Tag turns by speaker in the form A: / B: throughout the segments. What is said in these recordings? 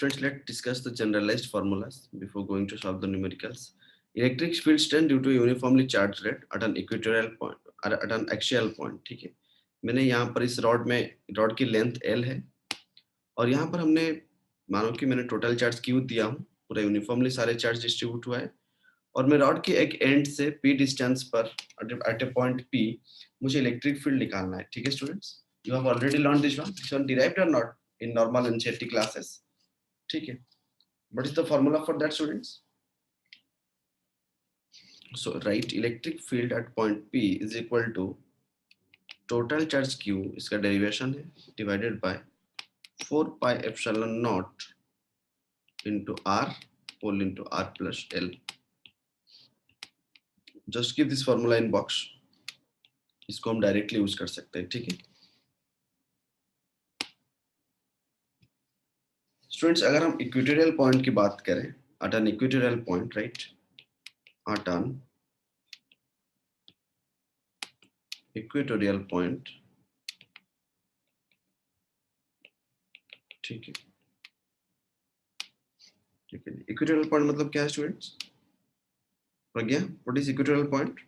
A: Students, let's discuss the generalized formulas before going to solve the numericals. Electric field strength due to uniformly charged rate at an equatorial point, at an axial point. ठीक है, मैंने यहाँ पर इस rod की length L है और यहाँ पर हमने मानो कि मैंने टोटल चार्ज Q दिया हूँ, पूरा यूनिफॉर्मली सारे चार्ज डिस्ट्रीब्यूट हुआ है और मैं रॉड के एक एंड से P डिस्टेंस पर एट ए पॉइंट P मुझे इलेक्ट्रिक फील्ड निकालना है. ठीक है students, you have already learn this one derived or not in normal NCERT classes. ठीक है, what is the formula for that, students? So write electric field at point P is equal to total charge Q, इसका derivation है, divided by 4 pi epsilon naught into R whole into R plus L. Just keep this formula in box. इसको हम directly use कर सकते हैं. ठीक है students, अगर हम इक्वेटोरियल पॉइंट की बात करें, at an equatorial point, right, at an equatorial point, ठीक है, इक्वेटोरियल पॉइंट मतलब क्या है students? Pragya, what is equatorial point?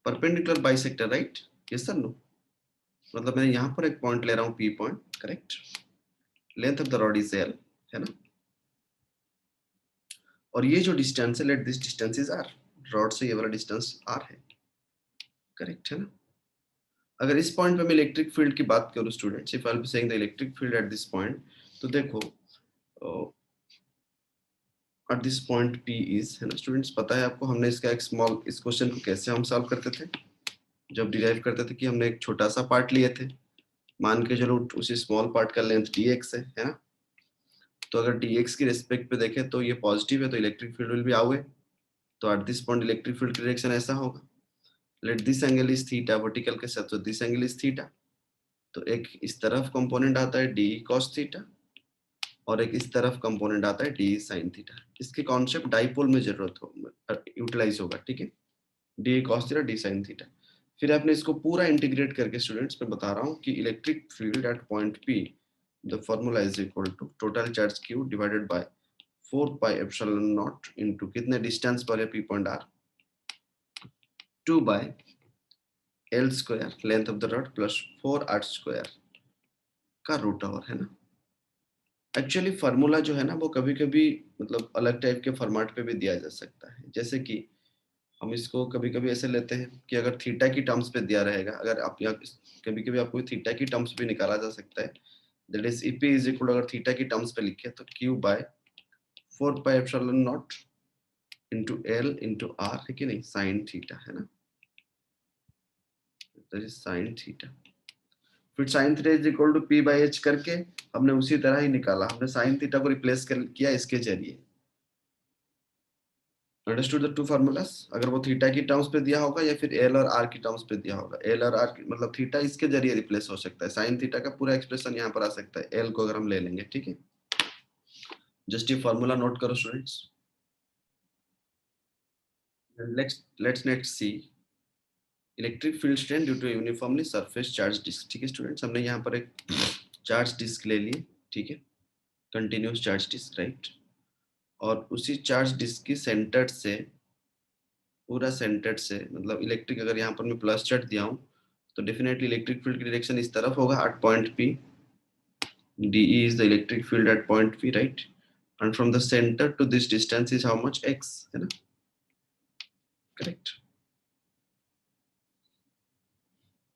A: Perpendicular bisector, right? Yes sir, no? मतलब मैं यहाँ पर एक पॉइंट ले रहा हूँ P point, correct? Length of the rod is L, है ना? और ये जो डिस्टेंस है, let this distance is R. Rod से ये वाला डिस्टेंस R है, करेक्ट है ना? अगर इस पॉइंट पे मैं इलेक्ट्रिक फील्ड की बात करूँ students, if I will be saying the electric field eight this point, तो देखो eight this point P is, है ना स्टूडेंट्स? पता है आपको, हमने इसका एक स्मॉल, इस क्वेश्चन को कैसे हम सॉल्व करते थे जब डिराइव करते थे कि हमने एक छोटा सा पार्ट लिए थे, मान के चलो उसी स्मॉल पार्ट का लेंथ dx है ना? तो अगर dx की रिस्पेक्ट पे देखें तो ये पॉजिटिव है, तो electric field will be away. तो at this point electric field की डायरेक्शन ऐसा होगा, let this angle is theta, vertical के साथ, तो दिस एंगल इज थीटा. तो एक इस तरफ कंपोनेंट आता है डी cos थीटा और एक इस तरफ कंपोनेंट आता है डी sin थीटा. इसके कॉन्सेप्ट डाइपोल में जरूरत हो यूटिलाइज होगा. ठीक है, D cos theta D sin theta. फिर आपने इसको पूरा इंटीग्रेट करके स्टूडेंट्स मैं बता रहा हूँ कि electric field at point P, the formula is equal to total charge Q divided by 4 pi epsilon naught into कितने डिस्टेंस पर है P point R, 2 by L square length of the rod plus 4R square का root over, है ना? Actually formula जो है ना वो कभी कभी मतलब अलग टाइप के फॉर्मेट पे भी दिया जा सकता है. जैसे कि हम इसको कभी कभी ऐसे लेते हैं कि अगर थीटा की टर्म्स पे दिया रहेगा, अगर आप यहाँ कभी कभी आपको थीटा की टर्म्स पे निकाला जा सकता है, that is EP is equal, अगर थीटा की टर्म्स पे लिखे तो Q by 4 pi epsilon naught into L into R, है कि नहीं, sin थीटा, है ना? That is sin theta. फिर sin theta is equal to P by H करके हमने उसी तरह ही निकाला, हमने sin थीटा को रिप्लेस किया इसके जरिए. Understood the two formulas? अगर वो थीटा की टर्म्स पे दिया होगा या फिर L और R की टर्म्स पे दिया होगा. L और R मतलब थीटा इसके जरिए रिप्लेस हो सकता है, sin थीटा का पूरा एक्सप्रेशन यहाँ पर आ सकता है L को अगर हम ले लेंगे. ठीक है, जस्ट ये फार्मूला नोट करो students. Let's next see electric field strength due to uniformly surface charge disc. ठीक है स्टूडेंट्स, हमने यहाँ पर एक चार्ज डिस्क ले लिए. ठीक है, कंटिन्यूस चार्ज डिस्क, राइट? और उसी चार्ज डिस्क की सेंटर से, पूरा सेंटर से, मतलब इलेक्ट्रिक, अगर यहाँ पर मैं प्लस चार्ज दिया हूँ तो डेफिनेटली इलेक्ट्रिक फील्ड की डायरेक्शन इस तरफ होगा at point P. DE is the electric field at point P, right? And from the center to this distance is how much? X, है ना? Correct.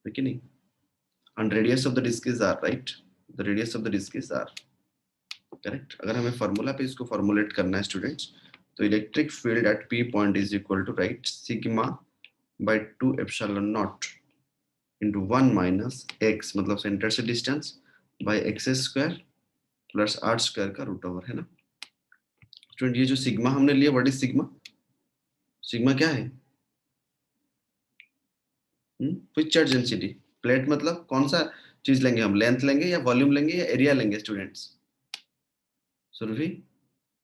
A: है कि नहीं? And radius of the disk is R, right? The radius of the disk is R. Correct. अगर हमें formula पे इसको formulate करना है स्टूडेंट्स, तो electric field at P point is equal to, right, sigma by 2 epsilon naught into 1 minus x, मतलब centre से distance, by x square plus R square का रूट ओवर, है ना? स्टूडेंट ये जो सिग्मा हमने लिया, व्हाट इज सिग्मा? सिग्मा क्या है? Which charge density? प्लेट मतलब कौन सा चीज लेंगे हम, लेंथ लेंगे या वॉल्यूम लेंगे या एरिया लेंगे स्टूडेंट्स? सुरभि,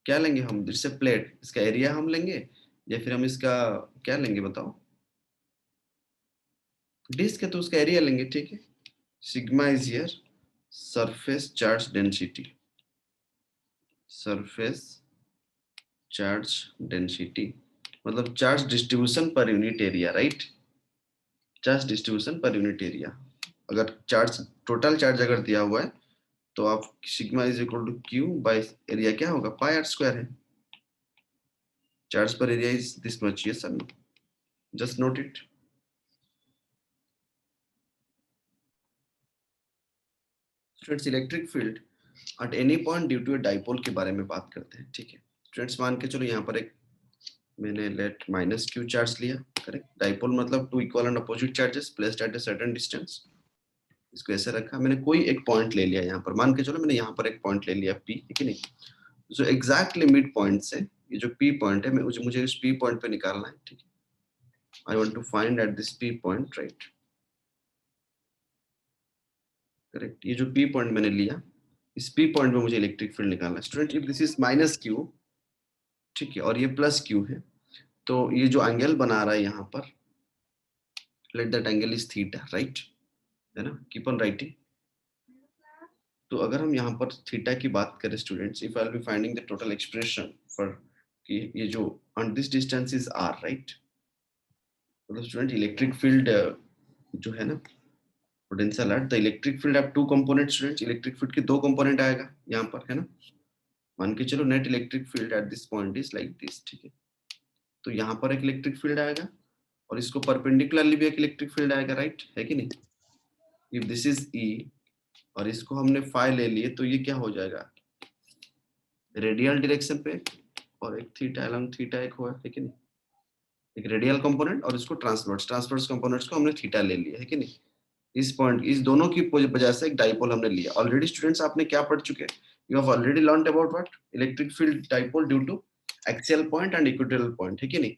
A: क्या लेंगे हम? जिससे प्लेट, इसका एरिया हम लेंगे या फिर हम इसका क्या लेंगे बताओ? डिस्क है तो उसका एरिया लेंगे. ठीक है, sigma is here surface charge density, surface charge density मतलब charge distribution per unit area, right? Charge distribution per unit area. अगर चार्ज टोटल चार्ज अगर दिया हुआ है तो आप sigma is equal to Q by area क्या होगा, पाई आर स्क्वायर है। Charge per area is this much, yes sir, just note it. Students electric field at any point due to a dipole के बारे में बात करते हैं, ठीक है। स्टूडेंट्स मान के चलो यहाँ पर एक मैंने लेट माइनस क्यू चार्ज लिया, करेक्ट। डाइपोल मतलब two equal and opposite charges placed at a certain distance. इसको ऐसे रखा, मैंने कोई एक पॉइंट ले लिया यहाँ पर, मान के चलो मैंने यहाँ पर एक पॉइंट ले लिया पी, ठीक है नहीं। जो एग्जैक्टली मिड पॉइंट से ये जो पी पॉइंट है मुझे इस पी पॉइंट पे निकालना है, ठीक है। I want to find at this P point, right, correct. ये जो पी पॉइंट मैंने लिया, इस पी पॉइंट पे मुझे इलेक्ट्रिक फील्ड निकालना है। Student if this is minus Q, ठीक है, और ये प्लस क्यू है, तो ये जो एंगल बना रहा है यहाँ पर, let that angle is theta, right, है ना, कीप ऑन राइटिंग। तो अगर हम यहाँ पर थीटा की बात करें students, if I will be finding the total expression for कि ये जो on this distance is R, right, मतलब स्टूडेंट इलेक्ट्रिक फील्ड जो है ना potential at the electric field have two component. Students electric field के दो कंपोनेंट आएगा यहाँ पर, है ना। मान के चलो net electric field eight this point is like this, ठीक है। तो यहाँ पर एक इलेक्ट्रिक फील्ड आएगा और इसको परपेंडिकुलरली भी एक इलेक्ट्रिक फील्ड आएगा, राइट, है कि नहीं। इफ दिस इज ई और इसको हमने फाई ले लिए तो ये क्या हो जाएगा, रेडियल डायरेक्शन पे, और एक थीटा अलॉन्ग थीटा एक हुआ, है कि नहीं, एक रेडियल कंपोनेंट और इसको ट्रांसवर्स कंपोनेंट्स को हमने थीटा ले लिया, है कि नहीं। इस पॉइंट, इस दोनों की वजह से एक डाइपोल हमने लिया। ऑलरेडी स्टूडेंट्स आपने क्या पढ़ चुके हैं, you have already learned about what, electric field dipole due to axial point and equatorial point, है कि नहीं।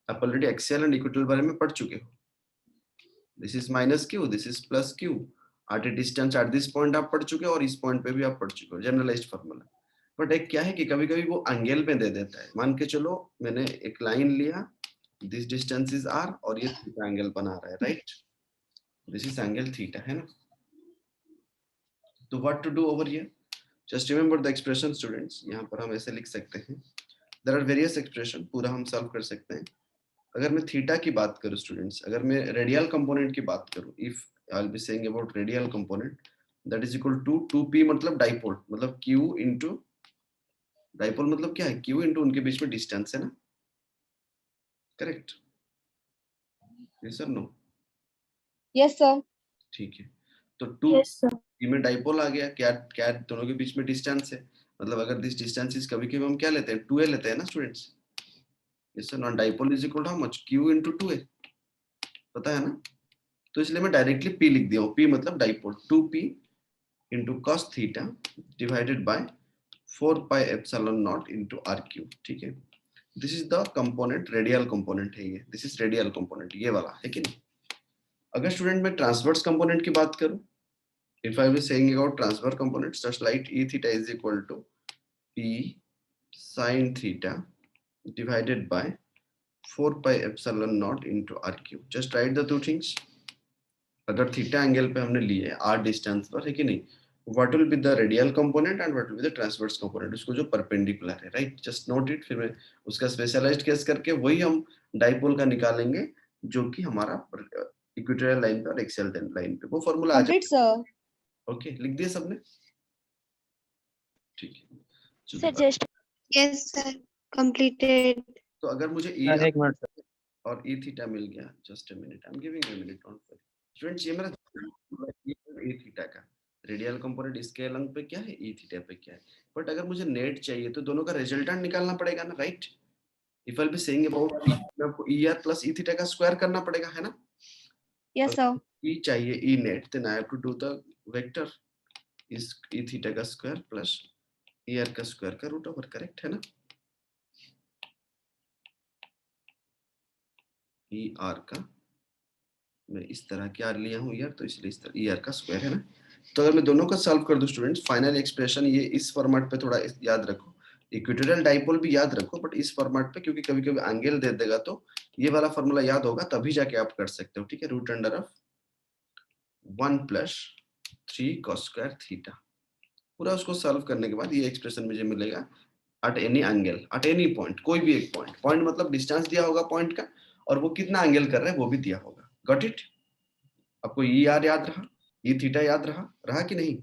A: आप ऑलरेडी एक्सियल एंड इक्वेटोरियल बारे में पढ़ चुके हो। This is minus Q, this is plus Q, at a distance at this point आप पढ़ चुके हो और इस पॉइंट पे भी आप पढ़ चुके हो, जनरलाइज्ड फार्मूला। बट एक क्या है कि कभी कभी वो एंगल में दे देता है। मान के चलो मैंने एक लाइन लिया, दिस डिस्टेंस इज आर और ये थीटा एंगल बना रहा है, right, this is angle theta, है ना। तो what to do over here, just remember the expression students. यहाँ पर हम ऐसे लिख सकते हैं, देयर आर वेरियस एक्सप्रेशन, पूरा हम सॉल्व कर सकते हैं। अगर मैं थीटा की बात करूं स्टूडेंट्स, अगर मैं रेडियल कंपोनेंट की बात करूं, if I will be saying about radial component, that is equal to 2p मतलब डाइपोल, मतलब q इनटू डाइपोल मतलब क्या है, q इनटू उनके बीच में डिस्टेंस है ना, correct, yes sir, no,
B: yes sir.
A: ठीक है। तो 2
B: यस सर।
A: में डाइपोल आ गया, क्या क्या दोनों के बीच में डिस्टेंस है, मतलब अगर दिस डिस्टेंस इज, कभी कभी हम क्या लेते हैं 2a लेते हैं ना students. Yes sir, non dipole is equal to how much, q into 2a, पता है ना। तो इसलिए मैं डायरेक्टली p लिख दिया हूं, p मतलब dipole, 2p into cos theta divided by 4 pi epsilon naught into r cube, ठीक है। This is the component, radial component है ये, दिस इज रेडियल कंपोनेंट, ये वाला, है कि नहीं। अगर स्टूडेंट मैं ट्रांसवर्स कंपोनेंट की बात करूं, if I will saying about transverse component, just right e theta is equal to p sin theta divided by 4 pi epsilon naught into r cube, just write the two things। अगर theta angle पे हमने लिए r distance पर, है कि नहीं, what will be the radial component and what will be the transverse component, उसको जो परपेंडिकुलर है, राइट, जस्ट नोट इट। फिर मैं उसका स्पेशलाइज्ड केस करके वही हम डाइपोल का निकालेंगे जो कि हमारा इक्वेटोरियल लाइन पे और एक्सियल लाइन पे, वो फॉर्मूला आ
B: कंप्लीट सर।
A: जाएगा। ओके, लिख दिया सबने, ठीक है। चलो,
B: सजेस्ट।
C: Yes sir, completed.
A: तो अगर मुझे e
D: एक मिनट सर।
A: और e थीटा मिल गया, just a minute, I am giving a minute, don't worry students. ये मेरा e थीटा का रेडियल कंपोनेंट इसके अलंग पे क्या है, e थीटा पे क्या है। बट अगर मुझे नेट चाहिए तो दोनों का रिजल्टेंट निकालना पड़ेगा ना, right. If I will be saying about p, मैं आपको er प्लस e थीटा का स्क्वायर करना पड़ेगा, है ना।
B: Yes sir.
A: e चाहिए e net, then I have to do the vector इस e थीटा का स्क्वायर प्लस er का स्क्वायर का रूट ओवर, करेक्ट है ना। er का मैं इस तरह क्या लिया हूँ यार, तो इसलिए इस तरह er का स्क्वायर है ना। तो अगर मैं दोनों का सॉल्व कर दूं स्टूडेंट्स, फाइनल एक्सप्रेशन ये इस फॉर्मेट पे थोड़ा याद रखो, इक्वेटोरियल डाइपोल भी याद रखो, बट इस फॉर्मेट पे, क्योंकि कभी कभी एंगल दे देगा तो ये वाला फॉर्मूला याद होगा, तभी जाके आप कर सकते हो, ठीक है। Root under of 1 plus 3 cos square theta. पूरा उसको सॉल्व करने के बाद ये एक्सप्रेशन मुझे मिलेगा at any angle, eight any point, कोई भी एक पॉइंट, पॉइंट मतलब डिस्टेंस दिया होगा पॉइंट का और वो कितना एंगल कर रहा है वो भी दिया होगा। Got it? आपको ई आर याद रहा, ई थीटा याद रहा कि नहीं?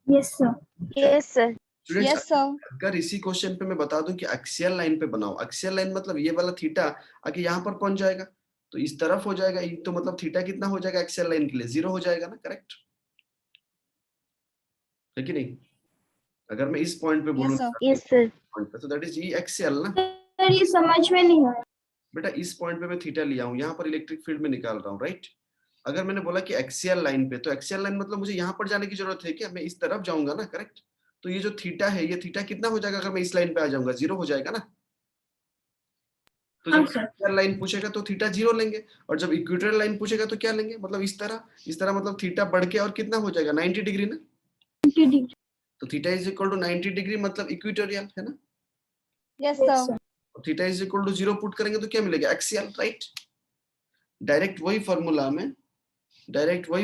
D: Yes, sir.
B: Yes, sir.
A: Students
B: Yes, sir.
A: अगर इसी क्वेश्चन पे मैं बता दूं कि एक्सियल लाइन पे बनाओ, एक्सियल लाइन मतलब ये वाला थीटा आके यहाँ पर पहुंच जाएगा तो इस तरफ हो जाएगा, ई तो मतलब थीटा कितना हो जाएगा एक्सियल लाइन के लिए? 0 हो जाएगा ना, करेक्ट है कि नहीं? अगर मैं इस पॉइंट पे
B: Yes,
A: बोलूं
B: sir.
D: Yes, sir.
A: पॉइंट पे तो दैट इज ई एक्सियल ना।
D: Sir, ये समझ में नहीं आया।
A: बेटा इस पॉइंट पे मैं थीटा लिया हूँ, यहाँ पर इलेक्ट्रिक फील्ड में निकाल रहा हूँ, राइट? अगर मैंने बोला कि एक्सियल लाइन पे, तो एक्सियल लाइन मतलब मुझे यहाँ पर जाने की जरूरत है क्या? मैं इस तरफ जाऊंगा ना, करेक्ट? तो ये जो थीटा है, ये थीटा कितना हो जाएगा अगर मैं इस लाइन पे आ जाऊंगा? 0 हो जाएगा ना। तो जब
D: sir.
A: एक्सियल लाइन पूछेगा तो थीटा 0 लेंगे, और जब इक्वेटोरियल लाइन पूछेगा तो क्या लेंगे? मतलब इस तरह मतलब थीटा बढ़ के और कितना हो जाएगा? 90 डिग्री ना।
D: 90 degree.
A: तो theta is equal to 90 degree मतलब इक्वेटोरियल है ना।
B: Yes,
D: Yes,
B: sir.
D: sir.
A: Theta is equal to 0 put करेंगे तो क्या मिलेगा? Axial, right? डायरेक्ट वही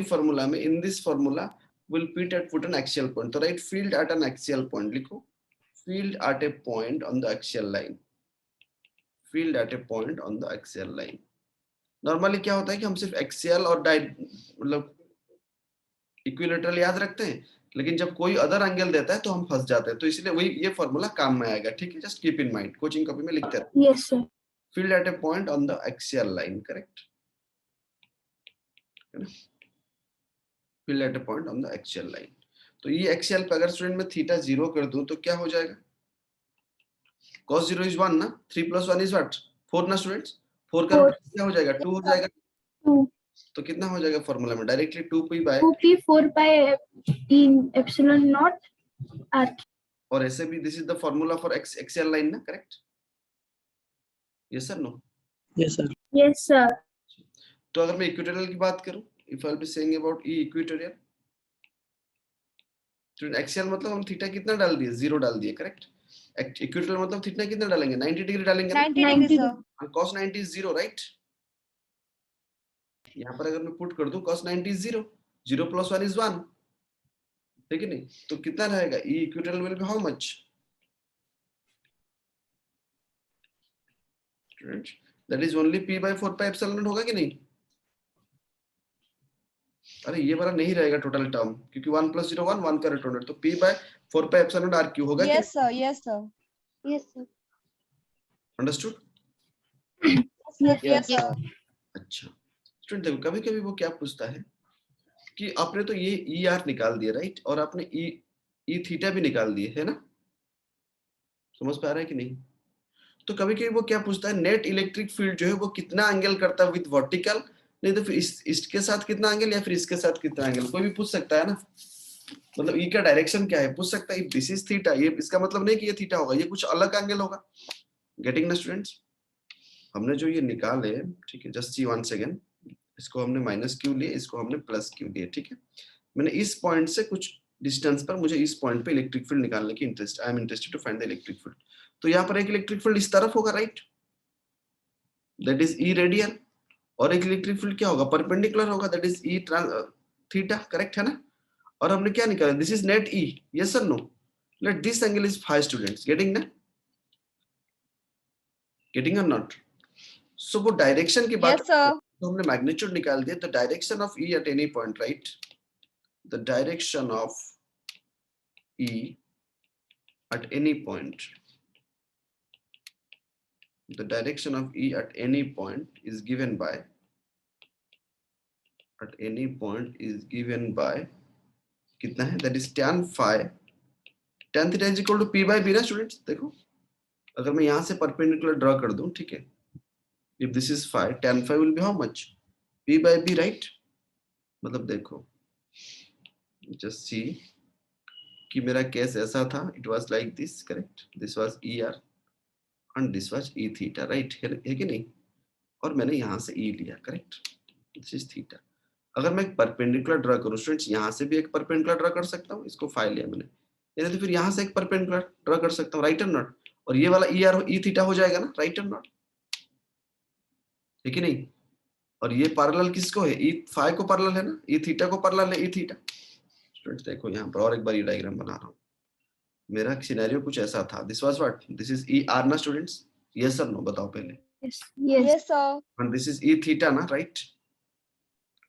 A: फॉर्मूला में in this formula will put an axial point. तो right, field at an axial point लिखो, field at a point on the axial line, field at a point on the axial line. Normally क्या होता है कि हम सिर्फ axial और मतलब इक्विलेटरल याद रखते हैं, लेकिन जब कोई अदर एंगल देता है तो हम फंस जाते हैं, तो इसलिए वही ये फॉर्मूला काम में आएगा, ठीक है? Just keep in mind, coaching copy में लिखते रहते।
D: Yes, sir.
A: Field at a point on the axial line, correct है ना? Field at a point on the axial line. तो ये एक्सियल पे अगर स्टूडेंट में थीटा 0 कर दूं तो क्या हो जाएगा? cos 0 इज 1 ना, 3 + 1 इज व्हाट? 4 ना स्टूडेंट्स? 4 का
D: Four.
A: रूट क्या हो जाएगा? 2 हो जाएगा।
D: 2.
A: तो कितना हो जाएगा फॉर्मूला में? Directly 2p by,
D: 2p 4 pi in epsilon naught r.
A: और ऐसे भी this is the formula for axial line ना, correct? Yes sir, no?
E: Yes, sir.
D: Yes, sir.
A: तो अगर मैं इक्वेटोरियल की बात करूं, if I will be saying about E equatorial, तो एक्सियल मतलब हम थीटा कितना डाल दिए? 0 डाल दिए, करेक्ट? इक्वेटोरियल मतलब थीटा कितना डालेंगे? 90 डिग्री डालेंगे ना।
B: 90 degree,
D: 90
B: sir.
A: cos 90 is 0, right? यहाँ पर अगर मैं पुट कर दूं cos 90 is 0, 0 + 1 is 1, ठीक है नहीं? तो कितना रहेगा? E equatorial will be how much? That is only p by 4 pi epsilon होगा कि नहीं? अरे ये वाला नहीं रहेगा टोटल टर्म, क्योंकि 1 + 0 1, 1 का रिटर्न, तो p by 4 pi epsilon r³ होगा कि?
B: Yes, sir. Yes, sir.
C: Yes, sir.
A: Understood?
B: Yes, yes, sir.
A: अच्छा स्टूडेंट देखो, कभी कभी वो क्या पूछता है कि आपने तो ये ई आर निकाल दिया, राइट? और आपने ई थीटा भी निकाल दिए, है ना? समझ पा रहा है कि नहीं? तो कभी कभी वो क्या पूछता है, नेट इलेक्ट्रिक फील्ड जो है वो कितना एंगल करता है विद वर्टिकल, नहीं तो फिर इसके साथ कितना एंगल, या फिर इसके साथ कितना एंगल, कोई भी पूछ सकता है ना। मतलब ई का डायरेक्शन क्या है पूछ सकता है। दिस इज थीटा, ये इसका मतलब नहीं कि ये थीटा होगा, ये कुछ अलग एंगल होगा। गेटिंग ना स्टूडेंट्स? हमने जो ये निकाले, ठीक है, जस्ट सी वंस अगेन, इसको हमने -q लिए, इसको हमने +q लिए, ठीक है? मैंने इस पॉइंट से कुछ डिस्टेंस पर, मुझे इस पॉइंट पे इलेक्ट्रिक फील्ड निकालने की interest, I am interested to find the electric field. तो यहाँ पर एक इलेक्ट्रिक फील्ड इस तरफ होगा, right? That is E radial, और एक इलेक्ट्रिक फील्ड क्या होगा? परपेंडिकुलर होगा, that is E theta, correct है ना? और हमने क्या निकाला? This is net E, yes और no? Let this angle is phi students, getting ना? Getting or not? सो वो डायरेक्शन की बात,
B: Yes, sir.
A: तो हमने मैग्नीट्यूड निकाल दिया, the direction of E eight any point, right? The direction of E at any point, the direction of E at any point is given by, at any point is given by कितना है? that is tan phi, tan theta is equal to p by b ना students? देखो अगर मैं यहाँ से perpendicular draw कर दूं, ठीक है, if this is phi, tan phi will be how much? p by b, right? मतलब देखो, just see कि मेरा केस ऐसा था, it was like this, correct? this was ER and this was E theta, right? है कि नहीं? और मैंने यहाँ से E लिया, करेक्ट? This is theta. अगर मैं एक परपेंडिकुलर ड्रॉ करूं स्टूडेंट्स, यहाँ से भी एक परपेंडिकुलर ड्रॉ कर सकता हूँ, इसको फाई लिया मैंने, यानी तो फिर यहाँ से एक परपेंडिकुलर ड्रॉ कर सकता हूँ, राइट और नॉट? और ये वाला ई आर ई थीटा हो जाएगा ना, राइट और नॉट? है कि नहीं? और ये पैरेलल किसको है? ई फाई को पैरेलल है ना, ई थीटा को पैरेलल है ई थीटा। स्टूडेंट्स देखो यहाँ पर और एक बार ये डायग्राम बना रहा हूँ। मेरा सिनेरियो कुछ ऐसा था, this was what, this is E R ना स्टूडेंट्स, यस और नो बताओ पहले।
D: Yes. Yes.
B: Yes, sir.
A: And this is E theta ना, राइट?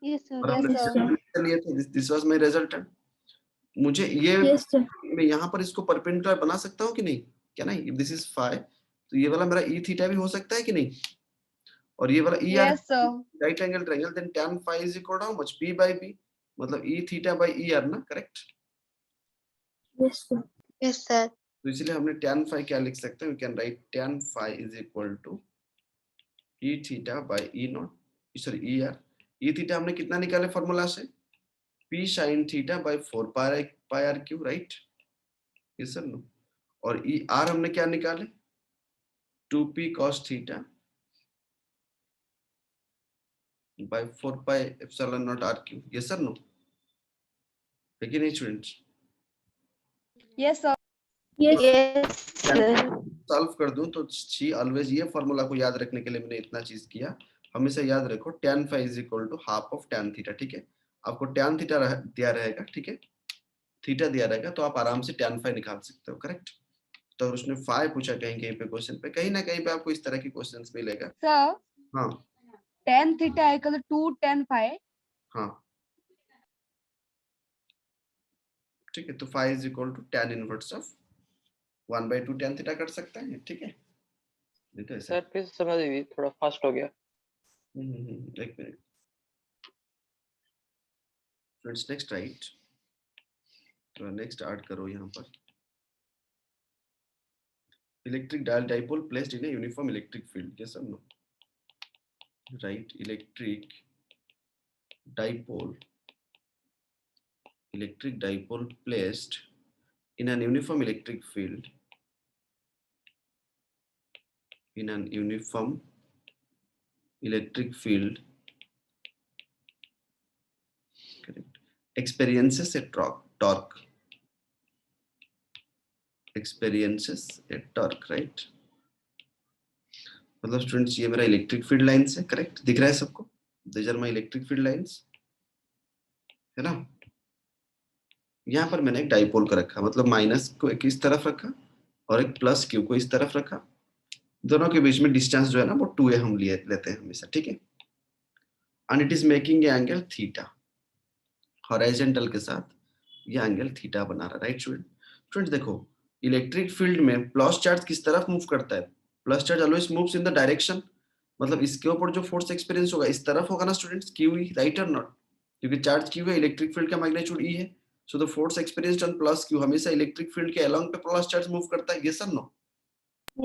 C: Yes, sir.
A: और
B: Yes,
A: हमने
B: sir.
A: solution लिए थे, दिस वाज माय रिजल्टेंट। मुझे ये
D: Yes, sir.
A: मैं यहाँ पर इसको परपेंडिकुलर बना सकता हूँ कि नहीं? क्या नहीं? दिस इज फाई, तो ये वाला मेरा ई थीटा भी हो सकता है कि नहीं? और ये वाला E R
B: Yes, sir.
A: Right angle triangle, then tan phi is equal to how much? P by B, मतलब e theta by e r ना, correct?
D: Yes, sir.
C: Yes, sir.
A: तो इसलिए हमने tan phi क्या लिख सकते हैं? We can write tan phi is equal to e theta by e naught, sorry e r। e theta हमने कितना निकाले फॉर्मूला से? p sin theta by 4 pi r cube, right? Yes sir no. और e r हमने क्या निकाले? 2p cos theta by 4 pi epsilon naught r cube, yes sir no, है कि नहीं students?
B: Yes, sir.
D: Yes.
B: Yes, sir.
A: Solve कर दूं तो सी ऑलवेज, ये फॉर्मूला को याद रखने के लिए मैंने इतना चीज किया। हमेशा याद रखो tan phi is equal to half of tan theta, ठीक है? आपको tan थीटा दिया रहेगा, ठीक है? थीटा दिया रहेगा तो आप आराम से tan phi निकाल सकते हो, करेक्ट? तो अगर उसने phi पूछा कहीं पे क्वेश्चन पे, कहीं ना कहीं पे आपको इस तरह की क्वेश्चंस मिलेगा।
B: Sir,
A: हाँ
B: tan theta equal to 2 tan phi.
A: हाँ ठीक है, तो phi is equal to tan inverse of 1/2 tan theta कर सकते हैं, ठीक है? नहीं तो ऐसा
E: सर फिर से समझ दीजिए, थोड़ा फास्ट हो गया।
A: एक मिनट फ्रेंड्स, नेक्स्ट राइट, तो नेक्स्ट ऐड करो यहाँ पर electric dipole placed in a uniform electric field, yes or no? Right, electric dipole placed in an uniform electric field, correct, experiences a torque, right? मतलब students ये मेरा electric field lines है, correct? दिख रहा है सबको? These are my electric field lines, है ना? यहाँ पर मैंने एक डाइपोल को रखा, मतलब माइनस को एक इस तरफ रखा और एक प्लस क्यू को इस तरफ रखा। दोनों के बीच में डिस्टेंस जो है ना वो 2a हम लेते हैं हमेशा, ठीक है? And it is making A angle theta, horizontal के साथ ये एंगल थीटा बना रहा है, राइट स्टूडेंट? स्टूडेंट देखो, इलेक्ट्रिक फील्ड में प्लस चार्ज किस तरफ मूव करता है? Plus charge always moves in the direction, मतलब इसके ऊपर जो फोर्स एक्सपीरियंस होगा इस तरफ होगा ना स्टूडेंट्स, क्यू ई, राइट और नॉट? क्योंकि चार्ज क्यू है, इलेक्ट्रिक फील्ड का मैग्नीट्यूड ई है, so the force experienced on plus Q हमेशा इलेक्ट्रिक फील्ड के अलोंग पे प्लस चार्ज मूव करता है, यस और नो?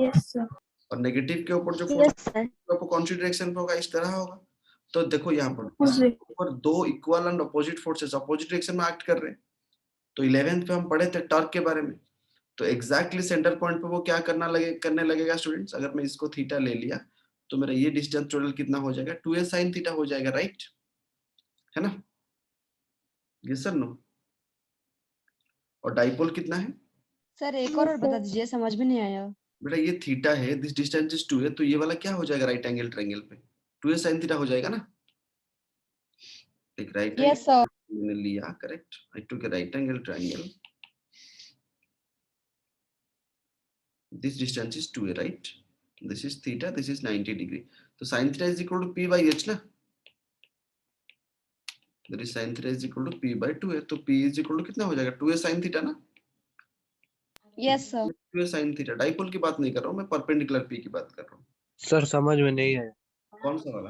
D: Yes, sir.
A: और नेगेटिव के ऊपर जो फोर्स
B: Yes, sir.
A: कॉन्ट्री डायरेक्शन पे होगा इस तरह होगा। तो देखो यहाँ पर
D: Opposite.
A: ऊपर दो equal and opposite forces opposite direction में एक्ट कर रहे हैं। तो 11th पे हम पढ़े थे टॉर्क के बारे में, तो एग्जैक्टली सेंटर पॉइंट पे वो क्या करने लगेगा स्टूडेंट्स? अगर मैं इसको थीटा ले लिया तो मेरा ये डिस्टेंस टोटल कितना हो जाएगा? 2a sin थीटा हो जाएगा, राइट? है ना? Yes sir no? और डाइपोल कितना है
B: सर एक और बता दीजिए, समझ में नहीं आया।
A: बेटा? ये थीटा है, दिस डिस्टेंस इज 2a, तो ये वाला क्या हो जाएगा राइट एंगल ट्रायंगल पे? 2a sin थीटा हो जाएगा ना? एक राइट एंगल
B: Yes, sir.
A: मैंने लिया, correct? I took A right angle triangle, this distance is 2a, right? This is theta, this is 90 degree, so sin theta is equal to p by h ना? That is sin theta is equal to p by 2a, तो p is equal to कितना हो जाएगा? 2a sin theta ना?
B: Yes, sir.
A: 2a sin theta, dipole की बात नहीं कर रहा हूँ मैं, परपेंडिकुलर p की बात कर रहा हूँ।
F: सर समझ में नहीं है।
A: कौन सा वाला?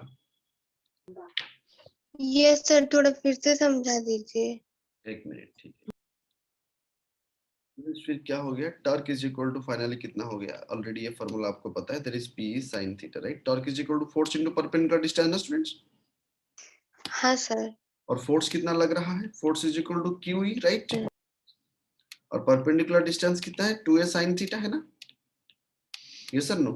C: Yes, sir. थोड़ा फिर से समझा दीजिए।
A: एक मिनट, ठीक है। फिर क्या हो गया? Torque is equal to finally कितना हो गया? ऑलरेडी ये फार्मूला आपको पता है, that is p sin theta, right? Torque is equal to force into perpendicular distance ना स्टूडेंट्स?
C: हाँ सर।
A: और फोर्स कितना लग रहा है? Force is equal to q e, right? और परपेंडिकुलर डिस्टेंस कितना है? 2a sin थीटा, है ना? Yes sir no?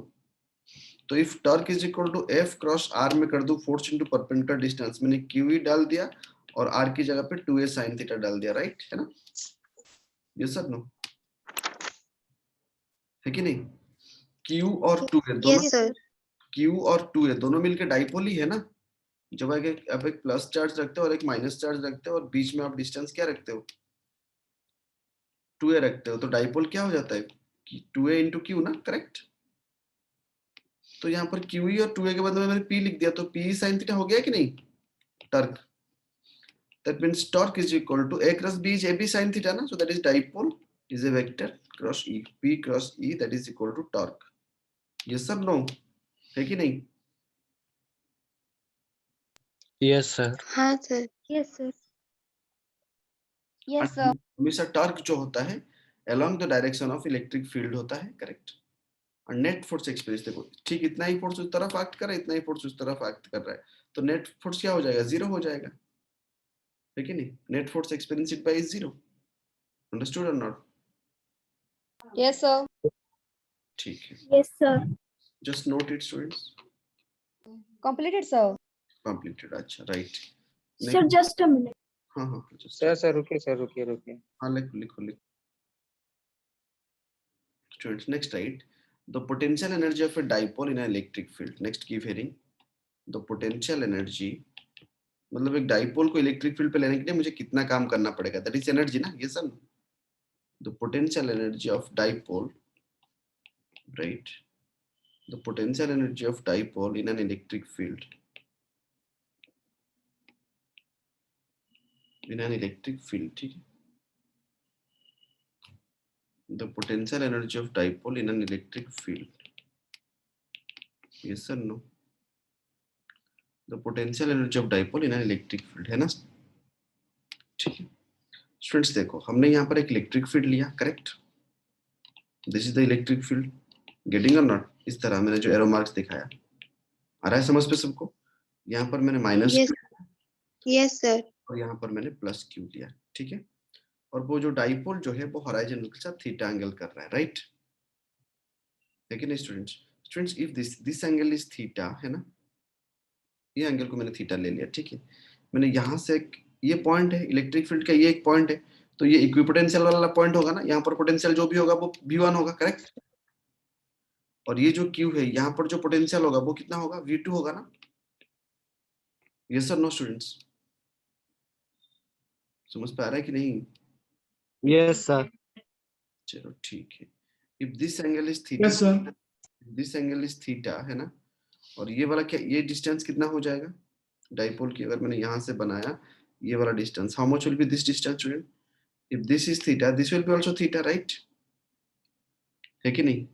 A: तो if torque is equal to f cross r में कर दूं फोर्स इनटू परपेंडिकुलर डिस्टेंस, मैंने q e डाल दिया और r की जगह पे 2a sin थीटा डाल दिया, राइट? है ना? Yes sir no? है कि नहीं? q और 2a दोनों,
C: Yes, sir.
A: q और 2a दोनों मिलके डाइपोल ही है ना? जब आप एक प्लस चार्ज रखते हो और एक माइनस चार्ज रखते हो और बीच में आप डिस्टेंस क्या रखते हो, 2a रखते हो, तो डाइपोल क्या हो जाता है कि 2a into q ना, करेक्ट। तो यहाँ पर QE और 2a के बदले में मैंने P लिख दिया, तो P sin थीटा हो गया कि नहीं, Turk. That means torque is equal to A cross B is AB sin theta ना, so that is dipole is a vector cross E, P cross E, that is equal to torque. Yes or no? है कि नहीं?
F: Yes sir.
C: हाँ sir.
D: Yes, sir.
B: Yes sir.
A: हमेशा torque जो होता है along the direction of electric field होता है, करेक्ट। और नेट फोर्स एक्सपीरियंस देखो, ठीक इतना ही फोर्स उस तरफ एक्ट कर रहा है, इतना ही फोर्स उस तरफ एक्ट कर रहा है, तो नेट फोर्स क्या हो जाएगा, 0 हो जाएगा, है कि नहीं। Net force experience by 0, understood और नॉट?
B: Yes sir.
A: ठीक है,
D: Yes, sir.
A: Just note it students.
B: Completed sir.
A: Completed, अच्छा, right.
D: Sir, just a minute.
A: हाँ हाँ, just
E: सर रुकिए।
A: हाँ, लिखो। Students, next, right? The potential energy of a dipole in an electric field. Next, keep hearing. The potential energy, मतलब एक dipole को electric field पे लेने के लिए मुझे कितना काम करना पड़ेगा, दैट इज एनर्जी ना, ये sir. The potential energy of dipole, right, the potential energy of dipole in an electric field, ठीक है। The potential energy of dipole in an electric field, yes or no? The potential energy of dipole in an electric field, है ना, ठीक है। Students देखो, हमने यहाँ पर एक इलेक्ट्रिक फील्ड लिया, correct. This is the electric field, getting or not? इस तरह मैंने जो एरो मार्क्स दिखाया, आ रहा है समझ पे सबको? यहाँ पर मैंने माइनस
C: यस यस सर।
A: और यहाँ पर मैंने प्लस क्यू लिया, ठीक है। और वो जो डाइपोल जो है वो हॉराइजॉन्टल के साथ थीटा एंगल कर रहा है, राइट, है कि नहीं students? If this angle is theta, है ना, ये एंगल को मैंने थीटा ले लिया, ठीक है। मैंने यहाँ से ये पॉइंट है इलेक्ट्रिक फील्ड का, ये एक पॉइंट है, तो ये इक्विपोटेंशियल वाला पॉइंट होगा ना, यहाँ पर पोटेंशियल जो भी होगा वो V1 होगा, करेक्ट। और ये जो Q है, यहाँ पर जो पोटेंशियल होगा वो कितना होगा, V2 होगा ना। यस और नो स्टूडेंट्स? समझ पे आ रहा है कि नहीं?
F: Yes sir.
A: चलो ठीक है। If this angle is theta,
G: Yes, sir.
A: This angle is theta, है ना, और ये वाला क्या, ये डिस्टेंस कितना हो जाएगा डाइपोल की, अगर मैंने यहाँ से बनाया ये वाला distance, how much will be this distance student? If this is theta, this will be also theta, right, है कि नहीं?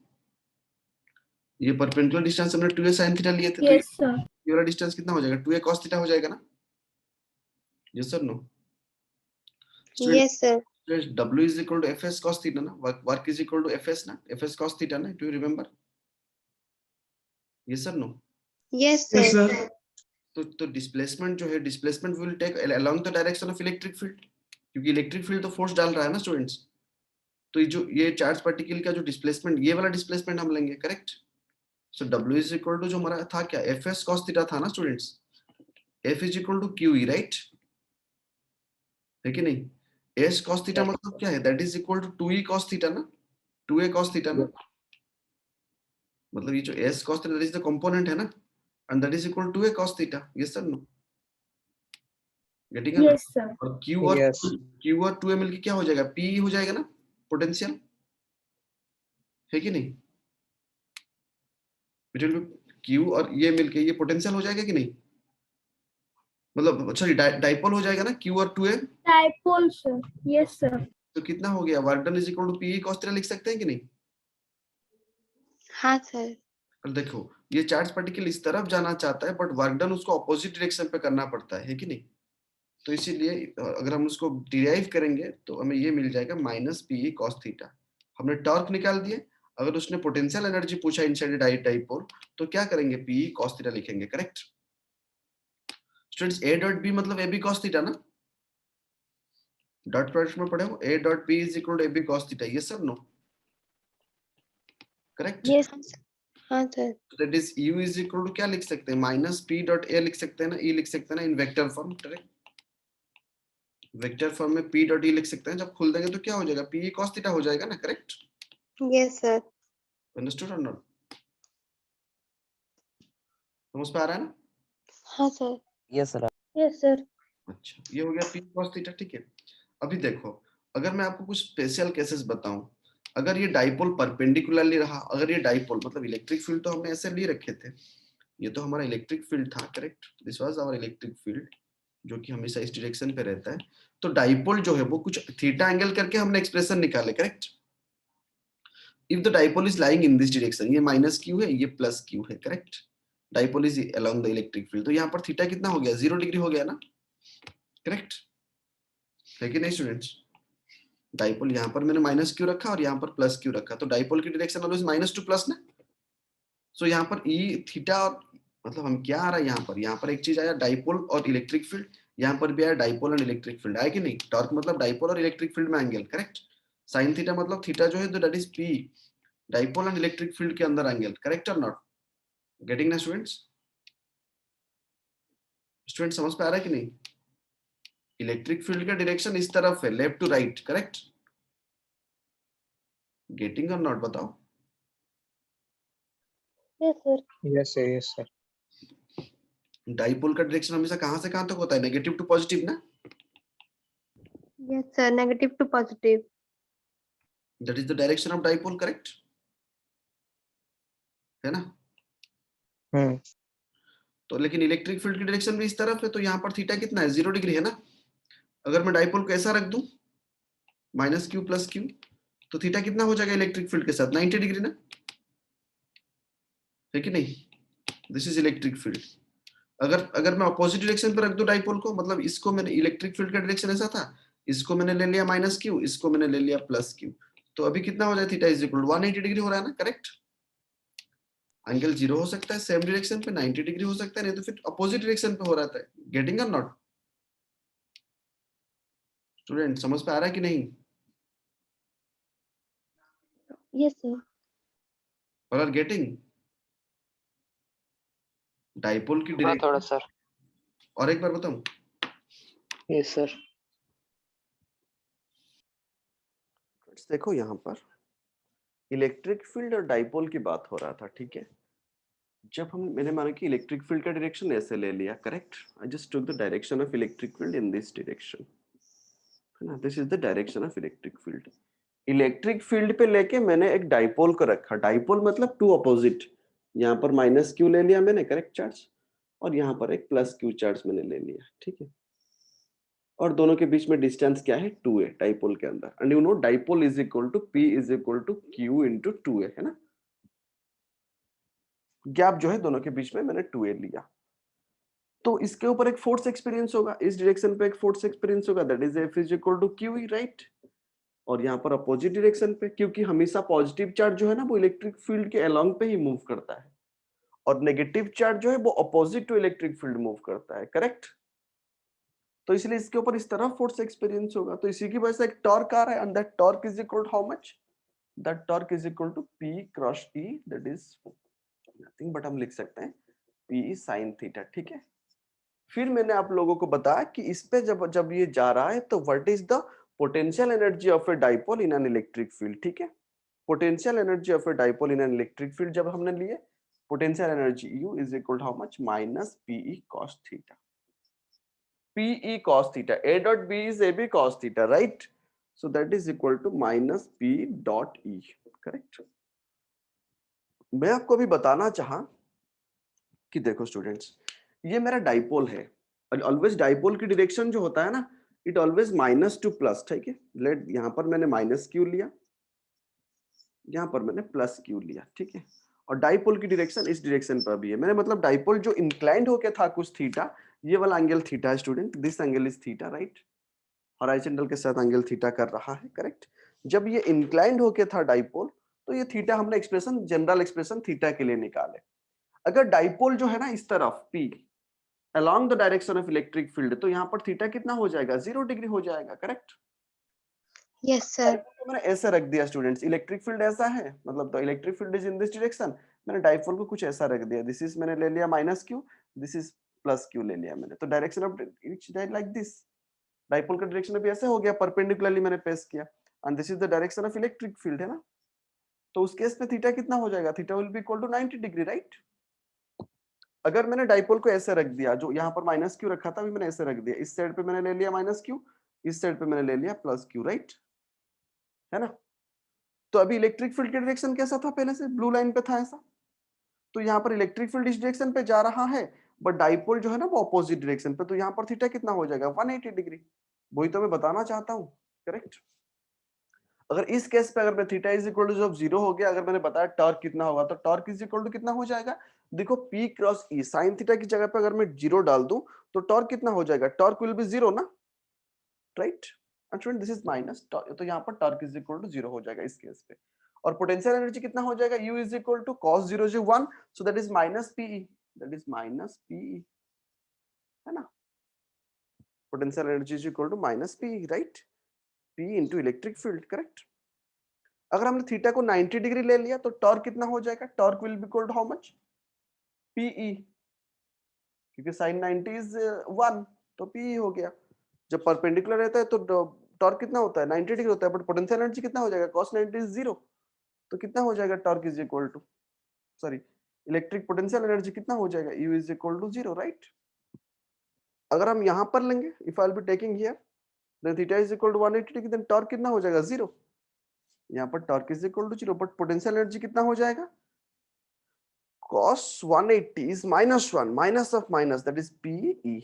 A: ये परपेंडिकुलर डिस्टेंस हमने 2a sin थीटा लिए थे, तो
D: Yes, sir.
A: ये वाला डिस्टेंस कितना हो जाएगा, 2a cos थीटा हो जाएगा ना। यस और no?
C: Yes sir.
A: W is equal to Fs cos theta ना, work is equal to Fs ना, Fs cos theta ना, do you remember? Yes or no?
C: Yes
G: Yes,
C: sir.
G: sir.
A: तो displacement जो है, displacement will take along the direction of electric field, क्योंकि electric field तो force डाल रहा है ना स्टूडेंट्स। तो ये चार्ज पार्टिकल का जो डिस्प्लेसमेंट, ये वाला डिस्प्लेसमेंट हम लेंगे, correct. So W is equal to जो हमारा था क्या, Fs cos theta था ना students, F is equal to QE, right, है कि नहीं? S cos theta मतलब क्या है, that is equal to 2E cos theta ना, 2A cos theta ना, मतलब ये जो S cos theta that is the component है ना, and that is equal to a cos theta, yes or no? Getting it?
D: Yes, sir.
A: और Q और
E: Yes.
A: Q और 2a मिलके क्या हो जाएगा, P हो जाएगा ना, पोटेंशियल, है कि नहीं? Q और ये मिलके ये पोटेंशियल हो जाएगा कि नहीं, मतलब सॉरी डाइपोल हो जाएगा ना, Q और 2a,
D: Dipole, sir. Yes, sir.
A: तो कितना हो गया, work done is equal to P cos theta लिख सकते हैं कि नहीं?
C: हाँ सर।
A: और देखो, ये चार्ज पार्टिकल इस तरफ जाना चाहता है, बट वर्क डन उसको अपोजिट डायरेक्शन पे करना पड़ता है कि नहीं? तो इसीलिए अगर हम उसको डिराइव करेंगे तो हमें ये मिल जाएगा माइनस पी कॉस थीटा। हमने टॉर्क निकाल दिए, अगर उसने पोटेंशियल एनर्जी पूछा इनसाइड डाइपोल तो क्या करेंगे, पी कॉस थीटा लिखेंगे, correct. Students A dot B मतलब ए बी कॉस थीटा ना, डॉट प्रोडक्ट में पढ़े हो, A dot B is equal to A B cos theta, yes sir no, correct.
C: Yes हाँ sir.
A: That is U is equal to क्या लिख सकते हैं, माइनस पी डॉट ए लिख सकते हैं ना, ई लिख सकते हैं ना इन vector form, correct. Vector form में p डॉट e लिख सकते हैं, जब खोल देंगे तो क्या हो जाएगा, p cos थीटा हो जाएगा ना, करेक्ट।
C: Yes sir.
A: अंडरस्टूड और नॉट? समझ पा रहा है ना?
C: हाँ sir.
F: Yes, sir.
D: Yes, sir.
A: अच्छा, ये हो गया P cos थीटा, ठीक है। अभी देखो, अगर मैं आपको कुछ स्पेशल केसेस बताऊं, अगर ये डाइपोल परपेंडिकुलरली रहा, अगर ये डाइपोल मतलब इलेक्ट्रिक फील्ड तो हमने ऐसे लिए रखे थे, ये तो हमारा इलेक्ट्रिक फील्ड था, correct, this was our electric field, जो कि हमेशा इस डायरेक्शन पे रहता है। तो डाइपोल जो है वो कुछ थीटा एंगल करके हमने एक्सप्रेशन निकाले, correct. If the dipole is lying in this direction, ये माइनस क्यू है, ये प्लस क्यू है, correct. Dipole is along the electric field, तो यहाँ पर थीटा कितना हो गया, 0 डिग्री हो गया ना, करेक्ट है कि नहीं स्टूडेंट्स। डाइपोल यहाँ पर मैंने माइनस क्यू रखा और यहाँ पर प्लस क्यू रखा, तो डाइपोल की direction always minus two plus ना। सो यहाँ पर ई थीटा और मतलब हम क्या आ रहा है यहाँ पर एक चीज आया डाइपोल और इलेक्ट्रिक फील्ड, यहाँ पर भी आया डाइपोल एंड इलेक्ट्रिक फील्ड, आया कि नहीं। टॉर्क मतलब डाइपोल और इलेक्ट्रिक फील्ड में एंगल, करेक्ट। साइन थीटा मतलब थीटा जो है तो that is P, dipole and electric field के अंदर एंगल, करेक्ट और नॉट, गेटिंग ना स्टूडेंट्स। स्टूडेंट समझ पे आ रहा है कि नहीं। इलेक्ट्रिक फील्ड का डायरेक्शन इस तरफ है, left to right, correct, getting or not, बताओ।
D: Yes, sir.
F: Yes, sir. Yes, sir.
A: Dipole का डायरेक्शन हमेशा कहां से कहां तक होता है, नेगेटिव टू पॉजिटिव ना,
C: Yes, sir. Negative to positive.
A: That is the direction of dipole, correct है ना।
F: Hmm.
A: तो लेकिन इलेक्ट्रिक फील्ड की डायरेक्शन भी इस तरफ है, तो यहाँ पर थीटा कितना है, 0 डिग्री है ना। अगर मैं डाइपोल को ऐसा रख दूं माइनस क्यू प्लस क्यू, तो थीटा कितना हो जाएगा इलेक्ट्रिक फील्ड के साथ, 90 डिग्री ना, है कि नहीं। This is electric field. अगर मैं अपोजिट डायरेक्शन पर रख दूं डाइपोल को, मतलब इसको मैंने इलेक्ट्रिक फील्ड का डायरेक्शन ऐसा था, इसको मैंने ले लिया माइनस क्यू, इसको मैंने ले लिया प्लस क्यू, तो अभी कितना हो जाए, थीटा इज इक्वल 180 डिग्री हो रहा है ना, करेक्ट। एंगल 0 हो सकता है सेम डायरेक्शन पे, 90 डिग्री हो सकता है, नहीं तो फिर अपोजिट डायरेक्शन पे हो रहा था, गेटिंग और नॉट। स्टूडेंट समझ पे आ रहा है कि नहीं।
D: Yes, sir.
A: और गेटिंग डाइपोल की
E: थोड़ा थोड़ा
A: डायरेक्शन,
E: सर।
A: और एक बार बताऊं,
E: यस सर।
A: देखो यहाँ पर इलेक्ट्रिक फील्ड और डाइपोल की बात हो रहा था, ठीक है। जब मैंने माना कि इलेक्ट्रिक फील्ड का डायरेक्शन ऐसे ले लिया, correct, I just took the direction of electric field in this direction, है ना, this is the direction of electric field. Electric field पे लेके मैंने एक डाइपोल को रखा, डाइपोल मतलब टू अपोजिट, यहाँ पर माइनस क्यू ले लिया मैंने, करेक्ट चार्ज, और यहाँ पर एक प्लस क्यू चार्ज मैंने ले लिया, ठीक है। और दोनों के बीच में डिस्टेंस क्या है, 2a डाइपोल के अंदर, and you know dipole is equal to p is equal to q into 2a, है ना। गैप जो है दोनों के बीच में मैंने 2a लिया, तो इसके ऊपर एक फोर्स एक्सपीरियंस होगा, इस डायरेक्शन पे एक फोर्स एक्सपीरियंस होगा, that is F is equal to QE, right. और यहाँ पर अपोजिट डायरेक्शन पे, क्योंकि हमेशा पॉजिटिव चार्ज जो है ना वो इलेक्ट्रिक फील्ड के अलोंग पे ही मूव करता है, और नेगेटिव चार्ज जो है वो opposite to electric field move करता है, करेक्ट। तो इसलिए इसके ऊपर इस तरह फोर्स एक्सपीरियंस होगा, तो इसी की वजह से एक टॉर्क आ रहा है, and that torque is equal to how much, that torque is equal to P cross E, that is nothing but हम लिख सकते हैं P sin थीटा, ठीक है। फिर मैंने आप लोगों को बताया कि इस पे जब जब ये जा रहा है तो what is the potential energy of a dipole in an electric field, ठीक है। Potential energy of a dipole in an electric field जब हमने लिए, potential energy U is equal to how much, minus PE cos theta, PE cos theta, A dot B is AB cos theta, right? So that is equal to minus P dot E, correct? मैं आपको अभी बताना चाहा कि देखो students, ये मेरा dipole है, और ऑलवेज डाइपोल की डायरेक्शन जो होता है ना, it always minus two plus, ठीक है। लेट यहाँ पर मैंने माइनस क्यू लिया, यहाँ पर मैंने प्लस क्यू लिया, ठीक है। और डाइपोल की डायरेक्शन इस डायरेक्शन पर भी है, मैंने मतलब डाइपोल जो इंक्लाइंड होके था कुछ थीटा, ये वाला एंगल थीटा है student, this angle is theta, right. Horizontal के साथ एंगल थीटा कर रहा है, करेक्ट। जब ये इंक्लाइंड होके था डाइपोल, तो ये थीटा हमने एक्सप्रेशन, जनरल एक्सप्रेशन थीटा के लिए निकाले। अगर डाइपोल जो है ना इस तरफ P along the direction of electric field, तो यहाँ पर थीटा कितना हो जाएगा, 0 डिग्री हो जाएगा, करेक्ट।
C: Yes, sir.
A: तो मैंने ऐसा रख दिया स्टूडेंट्स, इलेक्ट्रिक फील्ड ऐसा है, मतलब the electric field is in this direction, मैंने डाइपोल को कुछ ऐसा रख दिया, दिस इज मैंने ले लिया minus Q, this is plus Q ले लिया मैंने, तो direction of each like this, dipole का डायरेक्शन भी ऐसे हो गया, परपेंडिकुलरली मैंने पेश किया, and this is the direction of electric field, है ना। तो उस केस में थीटा कितना हो जाएगा, theta will be equal to 90 degree, right. अगर मैंने डाइपोल को ऐसे रख दिया, जो यहाँ पर माइनस क्यू रखा था अभी मैंने ऐसे रख दिया, इस साइड पे मैंने ले लिया माइनस क्यू, इस साइड पे मैंने ले लिया प्लस क्यू, राइट, है ना। तो अभी इलेक्ट्रिक फील्ड की डायरेक्शन कैसा था, पहले से ब्लू लाइन पे था ऐसा, तो यहाँ पर इलेक्ट्रिक फील्ड इस डायरेक्शन पे जा रहा है, बट डाइपोल जो है ना वो अपोजिट डायरेक्शन पे, तो यहाँ पर थीटा कितना हो जाएगा 180 डिग्री, वही तो मैं बताना चाहता हूँ, करेक्ट। अगर इस केस पे अगर मैं थीटा इज इक्वल टू जब जीरो हो गया, अगर मैंने बताया टॉर्क कितना होगा, तो टॉर्क इज इक्वल टू कितना हो जाएगा, देखो P cross E, sine theta की जगह पे अगर मैं जीरो डाल दूं तो टॉर्क कितना हो जाएगा, टॉर्क विल बी जीरो ना, right. And student this is minus, तो यहाँ पर torque is equal to zero हो जाएगा इस केस पे। और पोटेंशियल एनर्जी कितना हो जाएगा, U is equal to cos 0 जो 1, so that is minus PE, that is minus PE, है ना। Potential energy is equal to minus PE, right, P into electric field, correct. अगर हमने थीटा को 90 डिग्री ले लिया तो टॉर्क कितना हो जाएगा, torque will be equal to how much, PE, क्योंकि sin 90 इज 1, तो PE हो गया। जब परपेंडिकुलर रहता है तो टॉर्क कितना होता है 90 डिग्री होता है, बट पोटेंशियल एनर्जी कितना हो जाएगा, cos 90 इज 0, तो कितना हो जाएगा, torque is equal to, sorry, electric potential energy कितना हो जाएगा, U is equal to 0, right. अगर हम यहां पर लेंगे, if I will be taking here then theta is equal to 180 degree, then torque कितना हो जाएगा 0, यहाँ पर torque is equal to 0, but potential energy कितना हो जाएगा, cos 180 is minus 1, minus of minus, that is PE,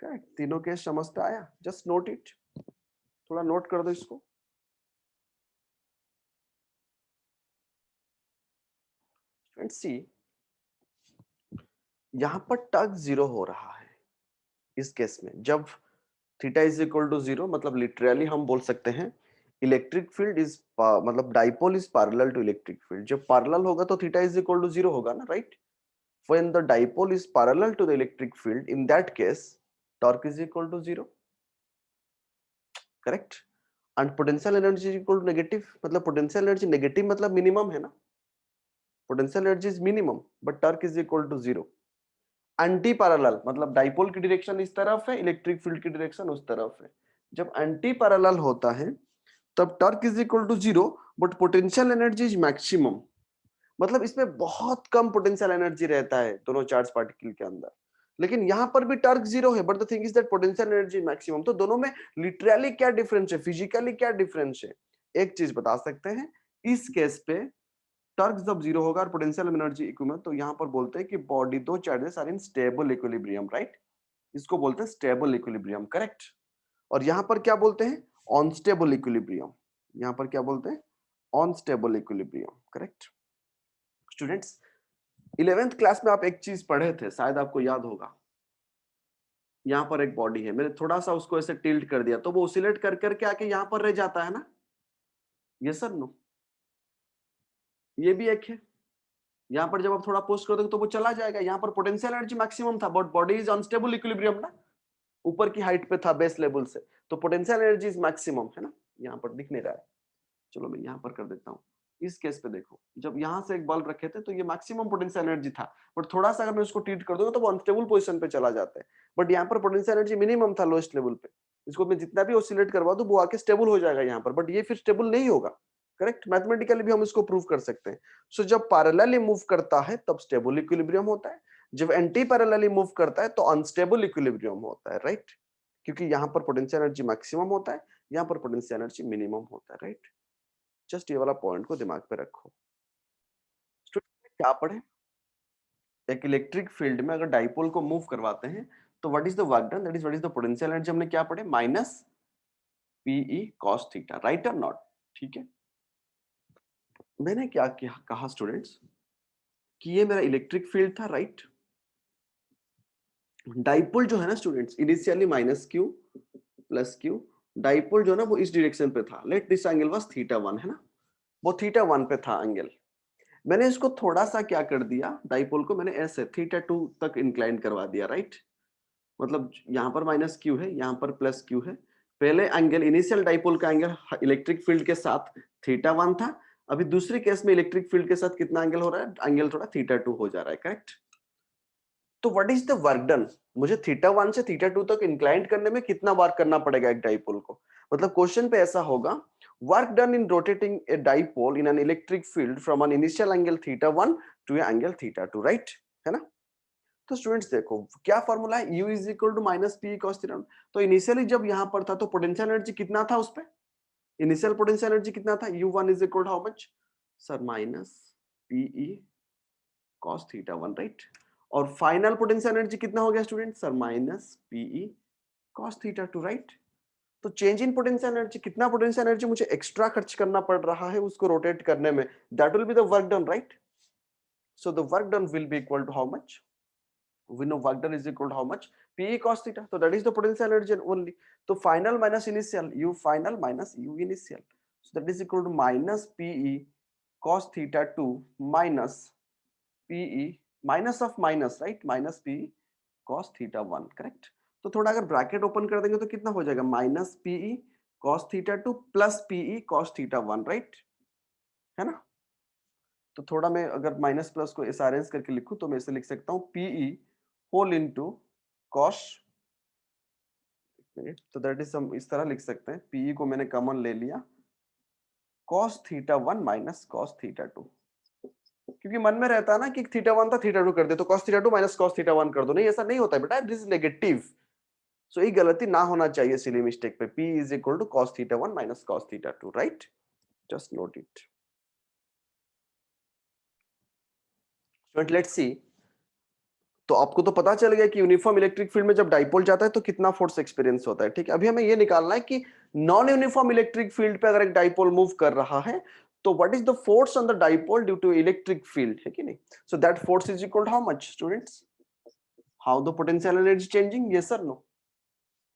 A: correct. तीनों case समझता आया, जस्ट नोट इट, थोड़ा नोट कर दो इसको। फ्रेंड्स सी, यहां पर टॉर्क जीरो हो रहा है इस केस में, जब theta is equal to zero, मतलब लिटरली हम बोल सकते हैं इलेक्ट्रिक फील्ड इज मतलब dipole is parallel to electric field, जब पैरेलल होगा तो theta is equal to zero होगा ना, right. When the dipole is parallel to the electric field, in that case torque is equal to 0, correct, and potential energy is equal to negative, मतलब potential energy negative मतलब minimum है ना, potential energy is minimum but torque is equal to 0। Anti parallel मतलब dipole की direction इस तरफ है, electric field की डायरेक्शन उस तरफ है, जब एंटी पैरेलल होता है तब torque is equal to 0 but potential energy is maximum, मतलब इसमें बहुत कम पोटेंशियल एनर्जी रहता है दोनों चार्ज पार्टिकल के अंदर, लेकिन यहाँ पर भी टॉर्क जीरो है, but the thing is that potential energy maximum. तो दोनों में लिटरली क्या डिफरेंस है, फिजिकली क्या डिफरेंस है, एक चीज बता सकते हैं, इस केस पे टॉर्क जब जीरो होगा और पोटेंशियल एनर्जी इक्विवेलेंट, तो यहाँ पर बोलते हैं कि बॉडी दो charges are in stable equilibrium, right, इसको बोलते हैं स्टेबल इक्विलिब्रियम, करेक्ट। और यहाँ पर क्या बोलते हैं, अनस्टेबल इक्विलिब्रियम, यहाँ पर क्या बोलते हैं, unstable equilibrium, correct. Students 11th class में आप एक चीज पढ़े थे, शायद आपको याद होगा, यहाँ पर एक बॉडी है, मैंने थोड़ा सा उसको ऐसे टिल्ट कर दिया तो वो ओसिलेट कर करके आके यहाँ पर रह जाता है ना, यस सर नो, ये भी एक है, यहाँ पर जब आप थोड़ा पुश कर दोगे तो वो चला जाएगा, यहाँ पर पोटेंशियल एनर्जी मैक्सिमम था but body is unstable equilibrium ना, ऊपर की हाइट पे था बेस लेवल से, तो पोटेंशियल एनर्जी इज मैक्सिमम, है ना, यहाँ पर दिख नहीं रहा है, चलो मैं यहाँ पर कर देता हूँ। इस केस पे देखो, जब यहाँ से एक बल्ब रखे थे तो ये मैक्सिमम पोटेंशियल एनर्जी था, बट थोड़ा सा अगर मैं उसको ट्रीट कर दूंगा तो वो अनस्टेबल पोजीशन पे चला जाता है, बट यहाँ पर पोटेंशियल एनर्जी मिनिमम था लोएस्ट लेवल पे, इसको मैं जितना भी ऑसिलेट करवा दूं वो आके स्टेबल हो जाएगा यहाँ पर, बट ये फिर स्टेबल नहीं होगा, करेक्ट, मैथमेटिकली भी हम इसको प्रूव कर सकते हैं। सो जब पैरेलली मूव करता है तब स्टेबल इक्विलिब्रियम होता है, जब एंटी पैरेलली मूव करता है तो अनस्टेबल इक्विलिब्रियम होता है, राइट, क्योंकि यहाँ पर पोटेंशियल एनर्जी मैक्सिमम होता है, यहाँ पर पोटेंशियल एनर्जी मिनिमम होता है, राइट। जस्ट ये वाला पॉइंट को दिमाग पे रखो। स्टूडेंट क्या पढ़े, एक इलेक्ट्रिक फील्ड में अगर डाइपोल को मूव करवाते हैं तो what is the work done, that is what is the potential energy, हमने क्या पढ़े, minus PE cos theta, right और नॉट, ठीक है। मैंने क्या कहा स्टूडेंट्स कि ये मेरा इलेक्ट्रिक फील्ड था, राइट, डाइपोल जो है ना students initially minus Q plus Q, dipole जो है ना वो इस डायरेक्शन पे था, लेट दिस एंगल वाज θ1, है ना, वो θ1 पे था एंगल, मैंने इसको थोड़ा सा क्या कर दिया, डाइपोल को मैंने ऐसे θ2 तक इंक्लाइन करवा दिया, राइट, मतलब यहाँ पर माइनस Q है, यहाँ पर प्लस Q है, पहले एंगल इनिशियल डाइपोल का एंगल इलेक्ट्रिक फील्ड के साथ θ1 था, अभी दूसरी केस में इलेक्ट्रिक फील्ड के साथ कितना एंगल हो रहा है, एंगल थोड़ा θ2 हो जा रहा है, करेक्ट। तो what is the work done, मुझे θ1 से θ2 तक इंक्लाइन करने में कितना वर्क करना पड़ेगा एक डाइपोल को, मतलब क्वेश्चन पे ऐसा होगा, work done in rotating a dipole in an electric field from an initial angle θ1 to an angle θ2, right, है ना। तो स्टूडेंट्स देखो क्या फॉर्मूला है, u is equal to minus P cos theta. तो इनिशियली जब यहाँ पर था तो पोटेंशियल एनर्जी कितना था उस पे, इनिशियल पोटेंशियल एनर्जी कितना था, u1 is equal to how much sir, minus PE cos theta 1, right. और फाइनल पोटेंशियल एनर्जी कितना हो गया student sir, minus PE cos theta 2, right. तो चेंज इन पोटेंशियल एनर्जी, कितना पोटेंशियल एनर्जी मुझे extra खर्च करना पड़ रहा है उसको रोटेट करने में, that will be the work done, right. So the work done will be equal to how much, we know work done is equal to how much, pe cos theta, so that is the potential energy only. So final minus initial, u final minus u initial, so that is equal to minus pe cos theta 2 minus pe minus of minus, right, minus pe cos theta 1, correct। तो थोड़ा अगर bracket open कर देंगे तो कितना हो जाएगा, minus pe cos theta 2 plus pe cos theta 1, right, है ना। तो थोड़ा मैं अगर माइनस प्लस को ऐसा अरेंज करके लिखूं तो मैं इसे लिख सकता हूं pe होल इनटू कॉस, तो दैट इज हम इस तरह लिख सकते हैं, पीई को मैंने कॉमन ले लिया, cos theta 1 minus cos theta 2, क्योंकि मन में रहता है ना कि थीटा 1 था थीटा 2 कर दे, तो cos theta 2 minus cos theta 1 कर दो, नहीं ऐसा नहीं होता है बेटा, दिस इज नेगेटिव। सो ये गलती ना होना चाहिए सिली मिस्टेक पे, p is equal to cos theta 1 minus cos theta 2, right, just note it. Student let's see, तो आपको तो पता चल गया कि यूनिफॉर्म इलेक्ट्रिक फील्ड में जब डाइपोल जाता है तो कितना फोर्स एक्सपीरियंस होता है, ठीक है। अभी हमें ये निकालना है कि नॉन यूनिफॉर्म इलेक्ट्रिक फील्ड पे अगर एक डाइपोल मूव कर रहा है तो what is the force on the dipole due to electric field, है कि नहीं। So that force is equal to how much students, how the potential energy changing, yes और no,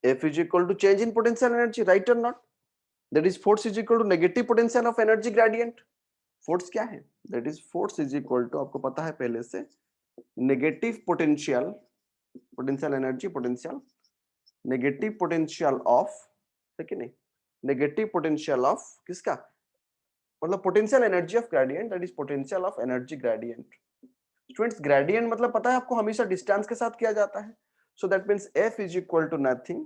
A: F is equal to change in potential energy, right or not, that is force is equal to negative potential of energy gradient। Force क्या है, that is force is equal to, आपको पता है पहले से, negative potential, potential energy, potential negative potential of, है कि नहीं, नेगेटिव पोटेंशियल ऑफ किसका, मतलब potential energy of gradient, that is potential of energy gradient. Students gradient मतलब पता है आपको, हमेशा डिस्टेंस के साथ किया जाता है, so that means F is equal to nothing,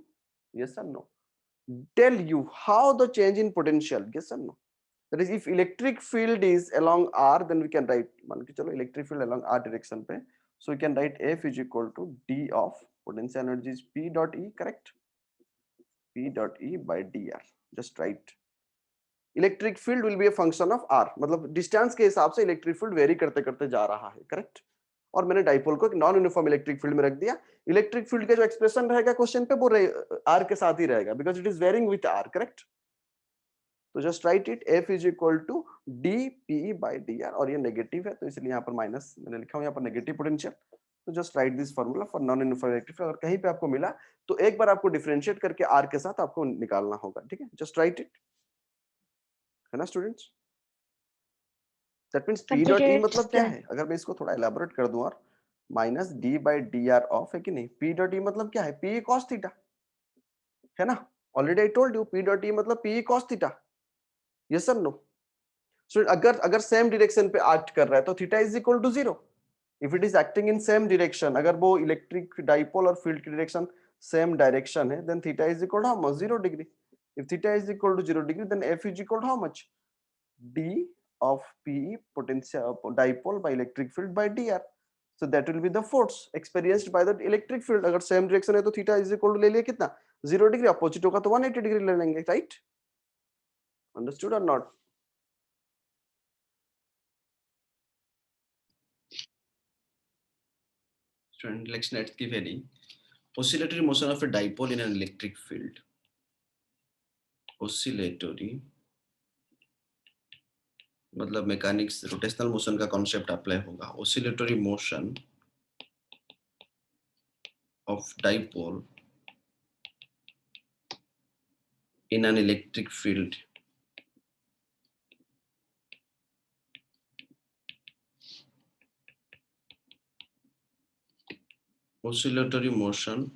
A: yes और no, tell you how the change in potential, yes और no, that is if electric field is along r then we can write, मान के चलो electric field along r direction पे, so we can write F is equal to d of potential energy is p dot e, correct, p dot e by dr, just write electric field will be a function of r, मतलब distance के हिसाब से electric field very करते करते जा रहा है, correct. और मैंने डाइपोल को एक नॉन यूनिफॉर्म इलेक्ट्रिक फील्ड में रख दिया, इलेक्ट्रिक फील्ड का जो एक्सप्रेशन रहेगा क्वेश्चन पे वो r के साथ ही रहेगा, because it is varying with r, correct. तो just write it, F is equal to D P by D R, और ये नेगेटिव है तो इसलिए यहाँ पर माइनस मैंने लिखा हूँ, यहाँ पर नेगेटिव पोटेंशियल। तो just right this formula for non uniform electric field, अगर कहीं पे आपको मिला तो एक बार आपको डिफरेंशिएट करके आर के साथ आपको निकालना होगा, ठीक है, जस्ट राइट इट, है ना students. That means P dot E मतलब क्या है, अगर मैं इसको थोड़ा एलैबोरेट कर दूं, और minus D by D are of, है कि नहीं, पी डॉट ई मतलब क्या है, पी कॉस थीटा, है ना, already I told you P dot E मतलब पी कॉस थीटा, यस और नो। सो अगर सेम डायरेक्शन पे एक्ट कर रहा है तो theta is equal to 0, if it is acting in same direction, अगर वो इलेक्ट्रिक डाइपोल और फील्ड की डायरेक्शन सेम डायरेक्शन है, then theta is equal to how much, 0 degree. If theta is equal to 0 degree then F is equal to how much, d of PE potential dipole by electric field by dr, so that will be the force experienced by the electric field। अगर same direction है तो theta is equal to ले लिया कितना, 0 degree, opposite होगा तो 180 degree ले लेंगे, राइट, अंडरस्टूड और not. Student, let's give any oscillatory motion of a dipole in an electric field। oscillatory मतलब मैकेनिक्स रोटेशनल मोशन का कॉन्सेप्ट अप्लाई होगा। oscillatory motion of dipole in an electric field oscillatory motion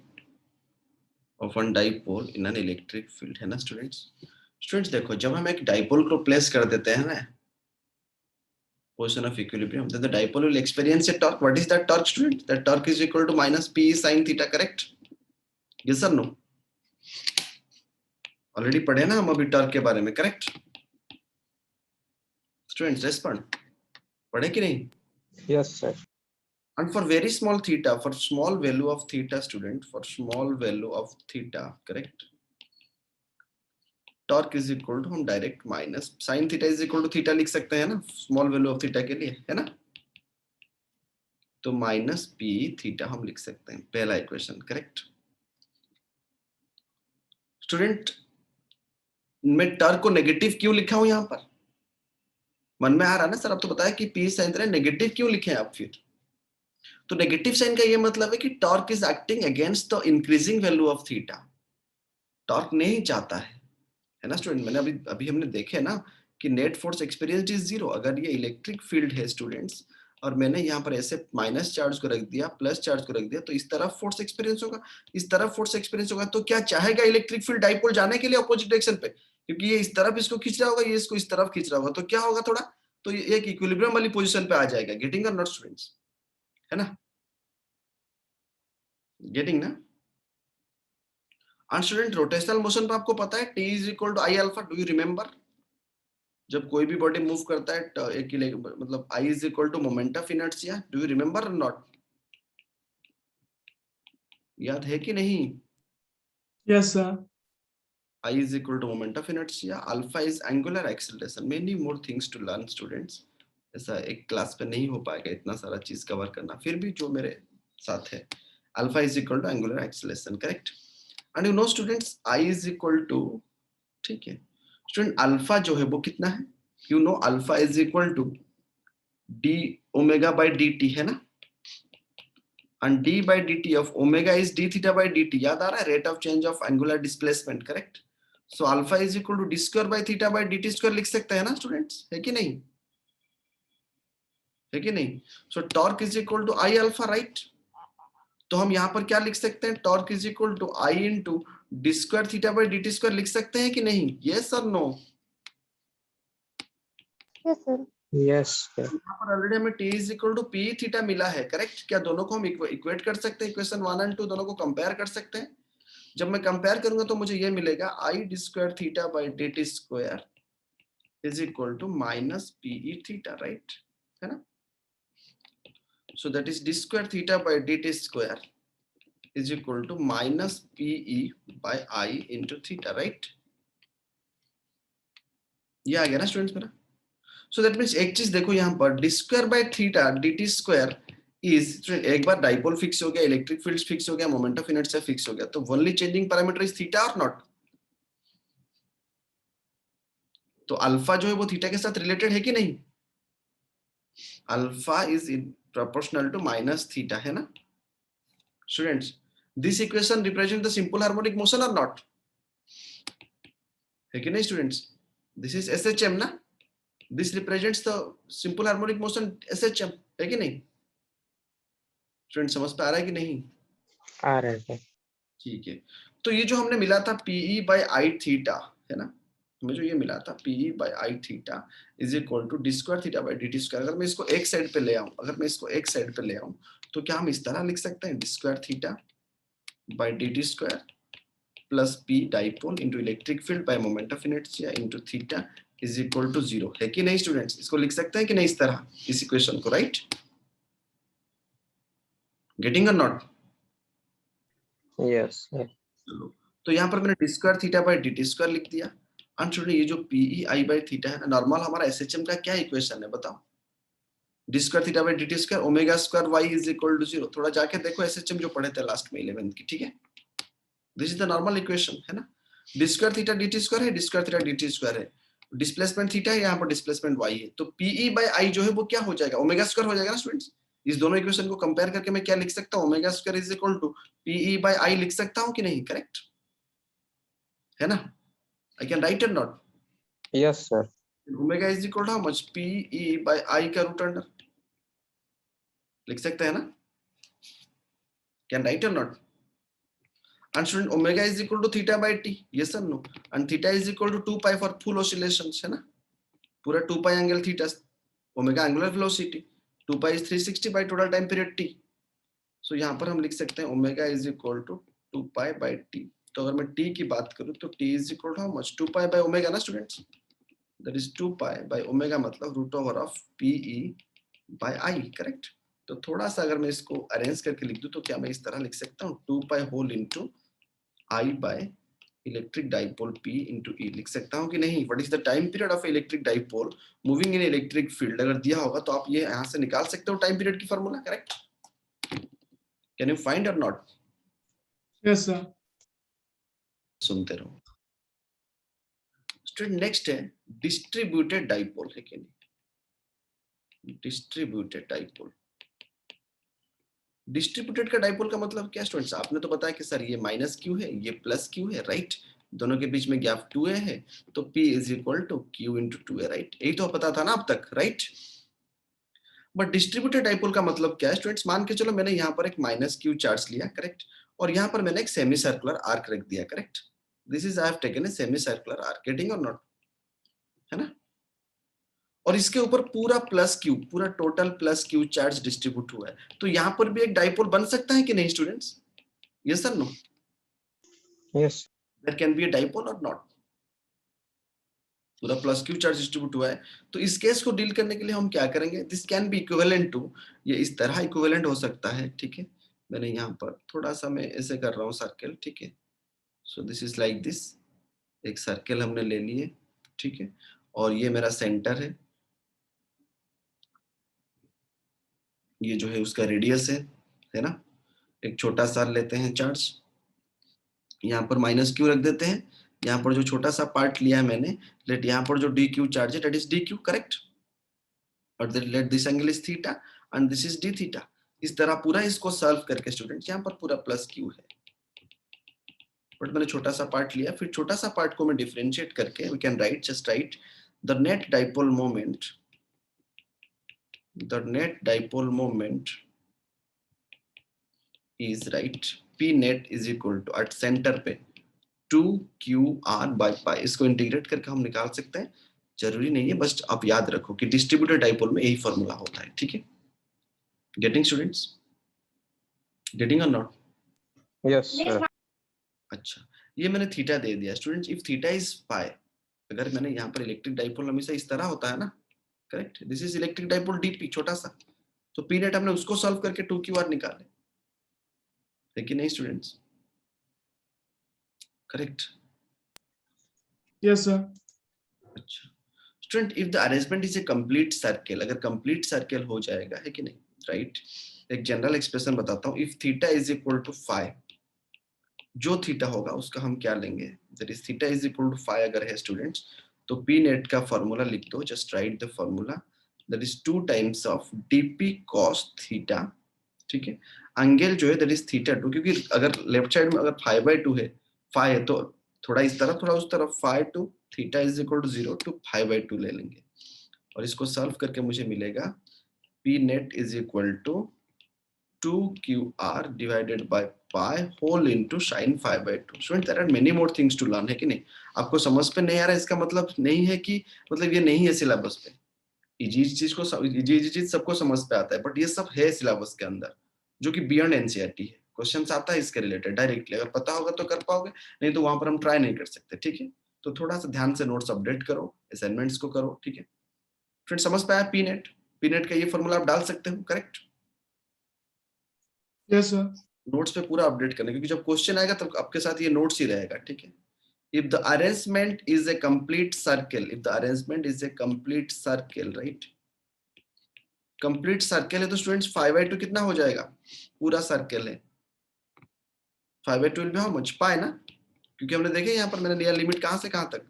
A: of one dipole in an electric field, है ना students देखो जब हम एक dipole को प्लेस कर देते हैं ना position of equilibrium, then the dipole will experience a torque। what is that torque student, that torque is equal to minus p sin theta, correct, yes or no, already पढ़े ना हम अभी torque के बारे में, करेक्ट स्टूडेंट्स, रेस्पॉन्ड, पढ़े कि नहीं,
F: yes sir.
A: And for very small theta, for small value of theta, student, for small value of theta, correct, torque is equal to हम direct minus sine theta is equal to theta लिख सकते हैं ना, small value of theta के लिए, है ना, तो माइनस पी थीटा हम लिख सकते हैं, पहला इक्वेशन, करेक्ट। स्टूडेंट, मैं टर्क को नेगेटिव क्यों लिखा हूं यहां पर, मन में आ रहा ना सर, अब तो बताया कि पी साइन थीटा नेगेटिव क्यों लिखे हैं आप फिर, तो नेगेटिव साइन का ये मतलब है कि torque is acting against the increasing value of theta, torque नहीं चाहता है ना स्टूडेंट। मैंने अभी हमने देखे ना कि net force experience is zero. अगर ये इलेक्ट्रिक फील्ड है स्टूडेंट्स और मैंने यहाँ पर ऐसे माइनस चार्ज को रख दिया, प्लस चार्ज को रख दिया, तो इस तरफ फोर्स एक्सपीरियंस होगा, इस तरफ फोर्स एक्सपीरियंस होगा, तो क्या चाहेगा इलेक्ट्रिक फील्ड डाइपोल जाने के लिए अपोजिट डायरेक्शन पे, क्योंकि ये इस तरफ इसको खींच रहा होगा, ये इसको इस तरफ खींच रहा होगा, तो क्या होगा थोड़ा, तो ये एक इक्विलिब्रियम वाली पोजीशन पे आ जाएगा। गेटिंग और नॉट स्टूडेंट्स, है ना, गेटिंग ना। एंड स्टूडेंट, रोटेशनल मोशन पे आपको पता है T is equal to I alpha, do you remember, जब कोई भी बॉडी मूव करता है एक मतलब I is equal to moment of inertia, do you remember और नॉट, याद है कि नहीं?
G: Yes, sir.
A: I is equal to moment of inertia, alpha is angular acceleration, many more things to learn students, ऐसा एक क्लास पे नहीं हो पाएगा इतना सारा चीज कवर करना, फिर भी जो मेरे साथ है, alpha is equal to angular acceleration, correct, and you know students I is equal to, ठीक है स्टूडेंट, अल्फा जो है वो कितना है, you know alpha is equal to d omega by dt, है ना, and d by dt of omega is d theta by dt, याद आ रहा है, rate of change of angular displacement, correct, so alpha is equal to d square by theta by dt square लिख सकते हैं ना students, है कि नहीं, है कि नहीं, so torque is equal to I alpha, right, तो हम यहाँ पर क्या लिख सकते हैं, torque is equal to I into d square theta by dt square लिख सकते हैं कि नहीं, yes or no?
C: Yes, sir.
F: Yes, sir.
A: यहाँ पर ऑलरेडी हमें t is equal to p theta मिला है, करेक्ट, क्या दोनों को हम इक्वेट कर सकते हैं, इक्वेशन 1 और 2 दोनों को कंपेयर कर सकते हैं, जब मैं कंपेयर करूंगा तो मुझे ये मिलेगा I d square theta by dt square is equal to minus pe theta, right, है ना, so that is d square theta by dt square is equal to minus pe by I into theta, right, ये आ गया ना students मेरा। So that means एक चीज देखो यहाँ पर d square by theta dt square is, एक बार डाइपोल फिक्स हो गया, इलेक्ट्रिक फील्ड फिक्स हो गया, मोमेंट ऑफ इनर्शिया फिक्स हो गया, तो only changing parameter is theta और नॉट, तो अल्फा जो है वो थीटा के साथ रिलेटेड है कि नहीं, alpha is proportional to minus theta, है ना students, this equation represent the simple harmonic motion or not, है कि नहीं स्टूडेंट्स, दिस इज SHM ना, this represents the simple harmonic motion SHM, है कि नहीं स्टूडेंट, समझ पे आ रहा है कि नहीं,
F: आ रहा है सर।
A: ठीक है, तो ये जो हमने मिला था PE by I थीटा, है ना, हमें जो ये मिला था PE by I theta is equal to d square theta by dt square, अगर मैं इसको एक साइड पे ले आऊं, अगर मैं इसको एक साइड पे ले आऊं तो क्या हम इस तरह लिख सकते हैं, d square theta by dt square plus p dipole into electric field by moment of inertia into theta is equal to 0, है कि नहीं स्टूडेंट्स, इसको लिख सकते हैं कि नहीं इस तरह, इस इक्वेशन को, right, getting or not,
F: Yes, sir.
A: चलो, तो यहाँ पर मैंने d square theta by dt square लिख दिया, और छोड़िए ये जो PEI बाय थीटा है ना, नॉर्मल हमारा SHM का क्या इक्वेशन है बताओ, d square theta by dt square omega square y is equal to 0, थोड़ा जाके देखो SHM जो पढ़े थे लास्ट में 11th की, ठीक है, this is the normal equation, है ना, d square theta dt square है, d square theta dt square है, डिस्प्लेसमेंट थीटा है, यहाँ पर डिस्प्लेसमेंट y है, तो PE बाय I जो है वो क्या हो जाएगा, ओमेगा स्क्वायर हो जाएगा ना स्टूडेंट्स, इस दोनों इक्वेशन को कंपेयर करके मैं क्या लिख सकता हूँ, omega square is equal to PE by I लिख सकता हूँ कि नहीं, करेक्ट है ना, I can write or not,
F: Yes, sir.
A: Omega is equal to how much, PE by I का रूट अंडर, लिख सकते हैं ना, can write or not, and student omega is equal to theta by t, yes or no, and theta is equal to 2 pi for full oscillations, है ना, पूरा 2 pi angle theta, omega angular velocity, 2 pi is 360 by total time period t, so यहाँ पर हम लिख सकते हैं omega is equal to 2 pi by t, तो अगर मैं t की बात करूँ तो t is equal to how much, 2 pi by omega ना students, that is 2 pi by omega मतलब root over of PE by I, correct, तो थोड़ा सा अगर मैं इसको अरेंज करके लिख दूं तो क्या मैं इस तरह लिख सकता हूँ 2 pi whole into I by electric dipole P into E लिख सकता हूँ कि नहीं? What is the time period of electric dipole moving in electric field? अगर दिया होगा तो आप ये यहाँ से निकाल सकते हो टाइम पीरियड की formula, correct? Can you find और नॉट?
G: Yes, sir.
A: सुनते रहो स्टूडेंट। नेक्स्ट है डिस्ट्रीब्यूटेड डाइपोल, है कि नहीं? Distributed dipole. डिस्ट्रीब्यूटेड का डाइपोल का मतलब क्या स्टूडेंट्स? आपने तो बताया कि सर ये माइनस क्यू है, ये प्लस क्यू है, राइट? दोनों के बीच में गैप 2a है, तो P is equal to Q into 2a, right? यही तो पता था ना अब तक, राइट? बट डिस्ट्रीब्यूटेड डाइपोल का मतलब क्या है स्टूडेंट्स? मान के चलो मैंने यहाँ पर एक माइनस क्यू चार्ज लिया, करेक्ट? और यहाँ पर मैंने एक सेमी सर्कुलर आर्क रख दिया, correct? This is I have taken a semi circular arc, getting or not? है ना? और इसके ऊपर पूरा प्लस क्यू, पूरा total plus Q charge distribute हुआ है, तो यहाँ पर भी एक डाइपोल बन सकता है कि नहीं स्टूडेंट्स? यस और no?
F: Yes.
A: There can be a dipole or not? पूरा प्लस क्यू चार्ज डिस्ट्रीब्यूट हुआ है, तो इस केस को डील करने के लिए हम क्या करेंगे? This can be equivalent to, ये इस तरह इक्विवेलेंट हो सकता है, ठीक है? मैंने यहाँ पर थोड़ा सा मैं ऐसे कर रहा हूँ सर्कल, ठीक है? So this is like this, एक सर्कल हमने ले लिए, ठीक है? और ये मेरा सेंटर है, ये जो है उसका रेडियस है ना? एक छोटा सा लेते हैं चार्ज, यहाँ पर माइनस क्यू रख देते हैं, यहाँ पर जो छोटा सा पार्ट लिया है मैंने, लेट यहाँ पर जो डी क्यू चार्ज है that is D Q, correct? और let this angle is theta and this is D theta. इस तरह पूरा इसको सॉल्व करके स्टूडेंट यहाँ पर पूरा प्लस क्यू है, बट मैंने छोटा सा पार्ट लिया, फिर छोटा सा पार्ट को मैं डिफरेंशिएट करके we can write, just write the net dipole moment, the net dipole moment is write P net is equal to at centre पे 2QR by pi। इसको इंटीग्रेट करके हम निकाल सकते हैं, जरूरी नहीं है, बस आप याद रखो कि डिस्ट्रीब्यूटेड डाइपोल में यही फॉर्मूला होता है, ठीक है? Getting students? Getting or not?
F: Yes, sir.
A: अच्छा, ये मैंने थीटा दे दिया students. If theta is pi, अगर मैंने यहाँ पर इलेक्ट्रिक डाइपोल हमेशा इस तरह होता है ना, correct? This is electric dipole DP, छोटा सा, तो पी नेट हमने उसको सॉल्व करके 2QR निकाले, है कि नहीं स्टूडेंट्स? करेक्ट?
G: Yes, sir.
A: अच्छा student, if the arrangement is a complete circle, अगर कंप्लीट सर्कल हो जाएगा, है कि नहीं, राइट? एक जनरल एक्सप्रेशन बताता हूँ, if theta is equal to phi, जो थीटा होगा उसका हम क्या लेंगे? That is theta is equal to phi अगर है स्टूडेंट्स, तो पी नेट का फॉर्मूला लिख दो, just write the formula, that is 2 times of DP cos theta, ठीक है? एंगल जो है दैट इज थीटा 2, क्योंकि अगर लेफ्ट साइड में अगर 5/2 है, फाई है, तो थोड़ा इस तरफ थोड़ा उस तरफ, phi to theta is equal to 0 to 5/2 ले लेंगे, और इसको सॉल्व करके मुझे मिलेगा P net is equal to 2QR divided by pi whole into sin 5/2। Student there are many more things to learn, है कि नहीं? आपको समझ पे नहीं आ रहा है, इसका मतलब नहीं है कि मतलब ये नहीं है सिलेबस पे। इजी चीज सबको समझ पे आता है, बट ये सब है सिलेबस के अंदर, जो कि बियॉन्ड एनसीईआरटी है। क्वेश्चन आता है इसके रिलेटेड डायरेक्टली, अगर पता होगा तो कर पाओगे, नहीं तो वहां पर हम ट्राई नहीं कर सकते, ठीक है? तो थोड़ा सा ध्यान से नोट्स अपडेट करो, असाइनमेंट्स को करो, ठीक है? फ्रेंड समझ पाया? पी नेट का ये फॉर्मूला आप डाल सकते हो, करेक्ट?
G: Yes, sir.
A: नोट्स पे पूरा अपडेट करना, क्योंकि जब क्वेश्चन आएगा तब आपके साथ ये नोट्स ही रहेगा, ठीक है? If the arrangement is a complete circle, if the arrangement is a complete circle, right? Complete circle है तो स्टूडेंट्स 5/2 कितना हो जाएगा? पूरा सर्कल है 5/2 में हाउ मच? पाई ना, क्योंकि हमने देखे यहाँ पर मैंने लिया लिमिट कहाँ से कहाँ तक,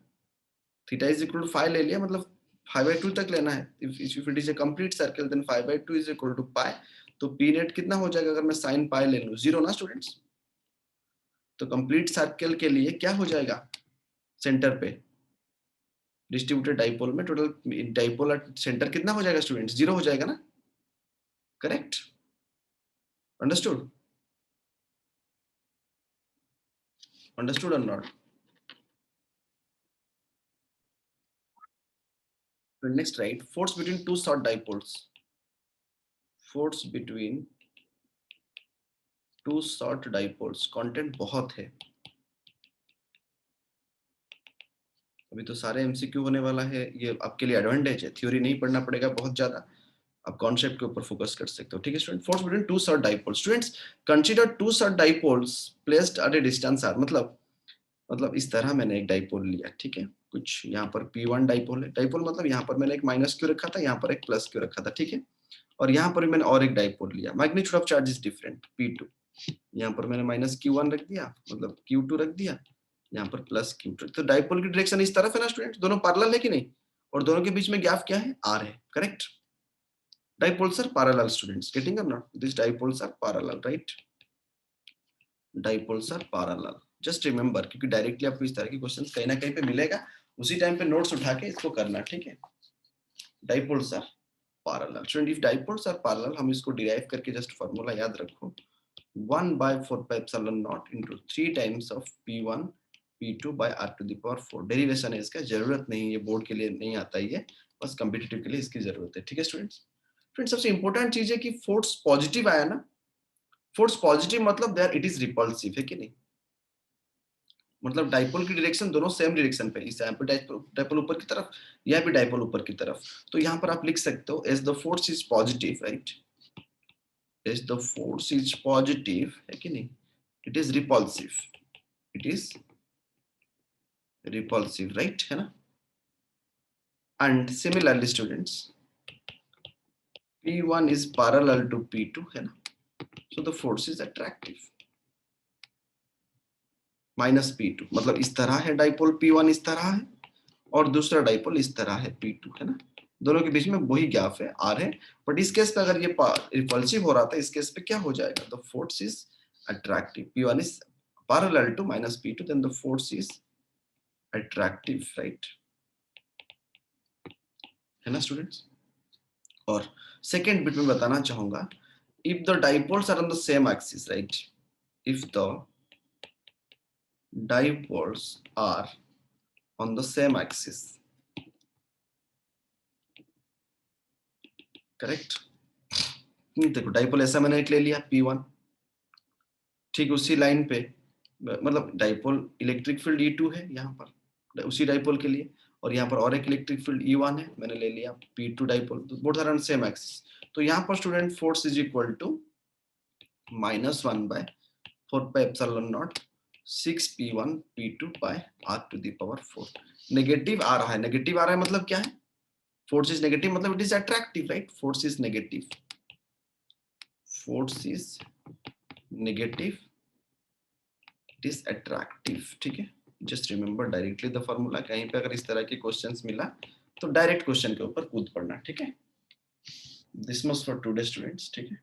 A: थीटा इज इक्वल टू 5 ले लिया, मतलब 5/2 तक लेना है। If it is a complete circle then 5/2 is equal to pi, तो पी नेट कितना हो जाएगा अगर मैं साइन पाई ले लूं? 0 ना स्टूडेंट्स? तो कंप्लीट सर्कल के लिए क्या हो जाएगा? सेंटर पे डिस्ट्रीब्यूटेड डाइपोल में टोटल डाइपोल सेंटर कितना हो जाएगा स्टूडेंट्स? 0 हो जाएगा ना, करेक्ट? अंडरस्टूड? अंडरस्टूड और not? Next right, force between to short dipoles, force between to short dipoles. Content बहुत है, अभी तो सारे एमसीक्यू होने वाला है, ये आपके लिए एडवांटेज है, थ्योरी नहीं पढ़ना पड़ेगा बहुत ज्यादा, आप कॉन्सेप्ट के ऊपर फोकस कर सकते हो, ठीक है student. Force between two short dipoles, students consider two short dipoles placed at a distance R, मतलब इस तरह मैंने एक डाइपोल लिया, ठीक है, कुछ यहाँ पर P1 डाइपोल है, डाइपोल मतलब यहाँ पर मैंने एक माइनस क्यू रखा था, यहाँ पर एक प्लस क्यू रखा था, ठीक है, और यहाँ पर मैंने और एक डाइपोल लिया, magnitude of charge is different P2, यहाँ पर मैंने माइनस Q1 रख दिया, मतलब Q2 रख दिया, यहाँ पर प्लस Q2, तो डाइपोल की डायरेक्शन इस तरफ है ना स्टूडेंट, दोनों पैरेलल है कि नहीं, और दोनों के बीच में गैप क्या है, R है, correct. Dipoles are parallel, students, getting or not? These dipoles are parallel, right? Dipoles are parallel. Just remember, क्योंकि डायरेक्टली आपको इस तरह के क्वेश्चंस कहीं ना कहीं पे मिलेगा, उसी टाइम पे नोट्स उठा के इसको करना, ठीक है। Dipoles are parallel. Student, if dipoles are parallel, हम इसको डिराइव करके जस्ट फॉर्मूला याद रखो, 1/4πε0 into 3 times of P1 P2 by R to the power 4. Derivation है इसका, जरूरत नहीं, ये बोर्ड के लिए नहीं आता है, बस कॉम्पिटिटिव के लिए इसकी जरूरत है, ठीक है स्टूडेंट्स। फ्रेंड्स, सबसे इंपॉर्टेंट चीज है कि फोर्स पॉजिटिव आया ना, फोर्स पॉजिटिव मतलब देयर इट इज रिपल्सिव, है कि नहीं, मतलब डाइपोल की डायरेक्शन दोनों सेम डायरेक्शन पे, इस यहाँ पे डाइपोल ऊपर की तरफ, यहाँ पे डाइपोल ऊपर की तरफ, तो यहाँ पर आप लिख सकते हो as the force is positive, right, as the force is positive, है कि नहीं, it is repulsive, it is repulsive, right, है ना। And similarly students, P1 is parallel to P2, है ना, so the force is attractive. Minus P2 मतलब इस तरह है डाइपोल, P1 इस तरह है और दूसरा डाइपोल इस तरह है P2, है ना, दोनों के बीच में वही गैप है, R है, बट इस केस पे अगर ये रिपल्सिव हो रहा था, इस केस पे क्या हो जाएगा, the force is attractive, P1 is parallel to minus P2, then the force is attractive, right, है ना स्टूडेंट्स। और सेकेंड बिट में बताना चाहूंगा, if the dipoles are on the same axis, right, if the dipoles are on the same axis, correct, देखो dipole ऐसा मैंने एक ले लिया P1, ठीक उसी लाइन पे, मतलब डाइपोल इलेक्ट्रिक फील्ड E2 है यहाँ पर उसी डाइपोल के लिए, और यहाँ पर और एक इलेक्ट्रिक फील्ड E1 है, मैंने ले लिया P2 dipole, both are on same axis, तो यहाँ पर student force is equal to -1/4πε0 6P1 P2 by R to the power 4। Negative आ रहा है, नेगेटिव आ रहा है मतलब क्या है, फोर्स इज नेगेटिव मतलब it is attractive, right, force is negative, force is negative, it is attractive, ठीक है। Just remember directly the formula, कहीं पे अगर इस तरह के क्वेश्चंस मिला तो डायरेक्ट क्वेश्चन के ऊपर कूद पड़ना, ठीक है। This must for today students, ठीक है।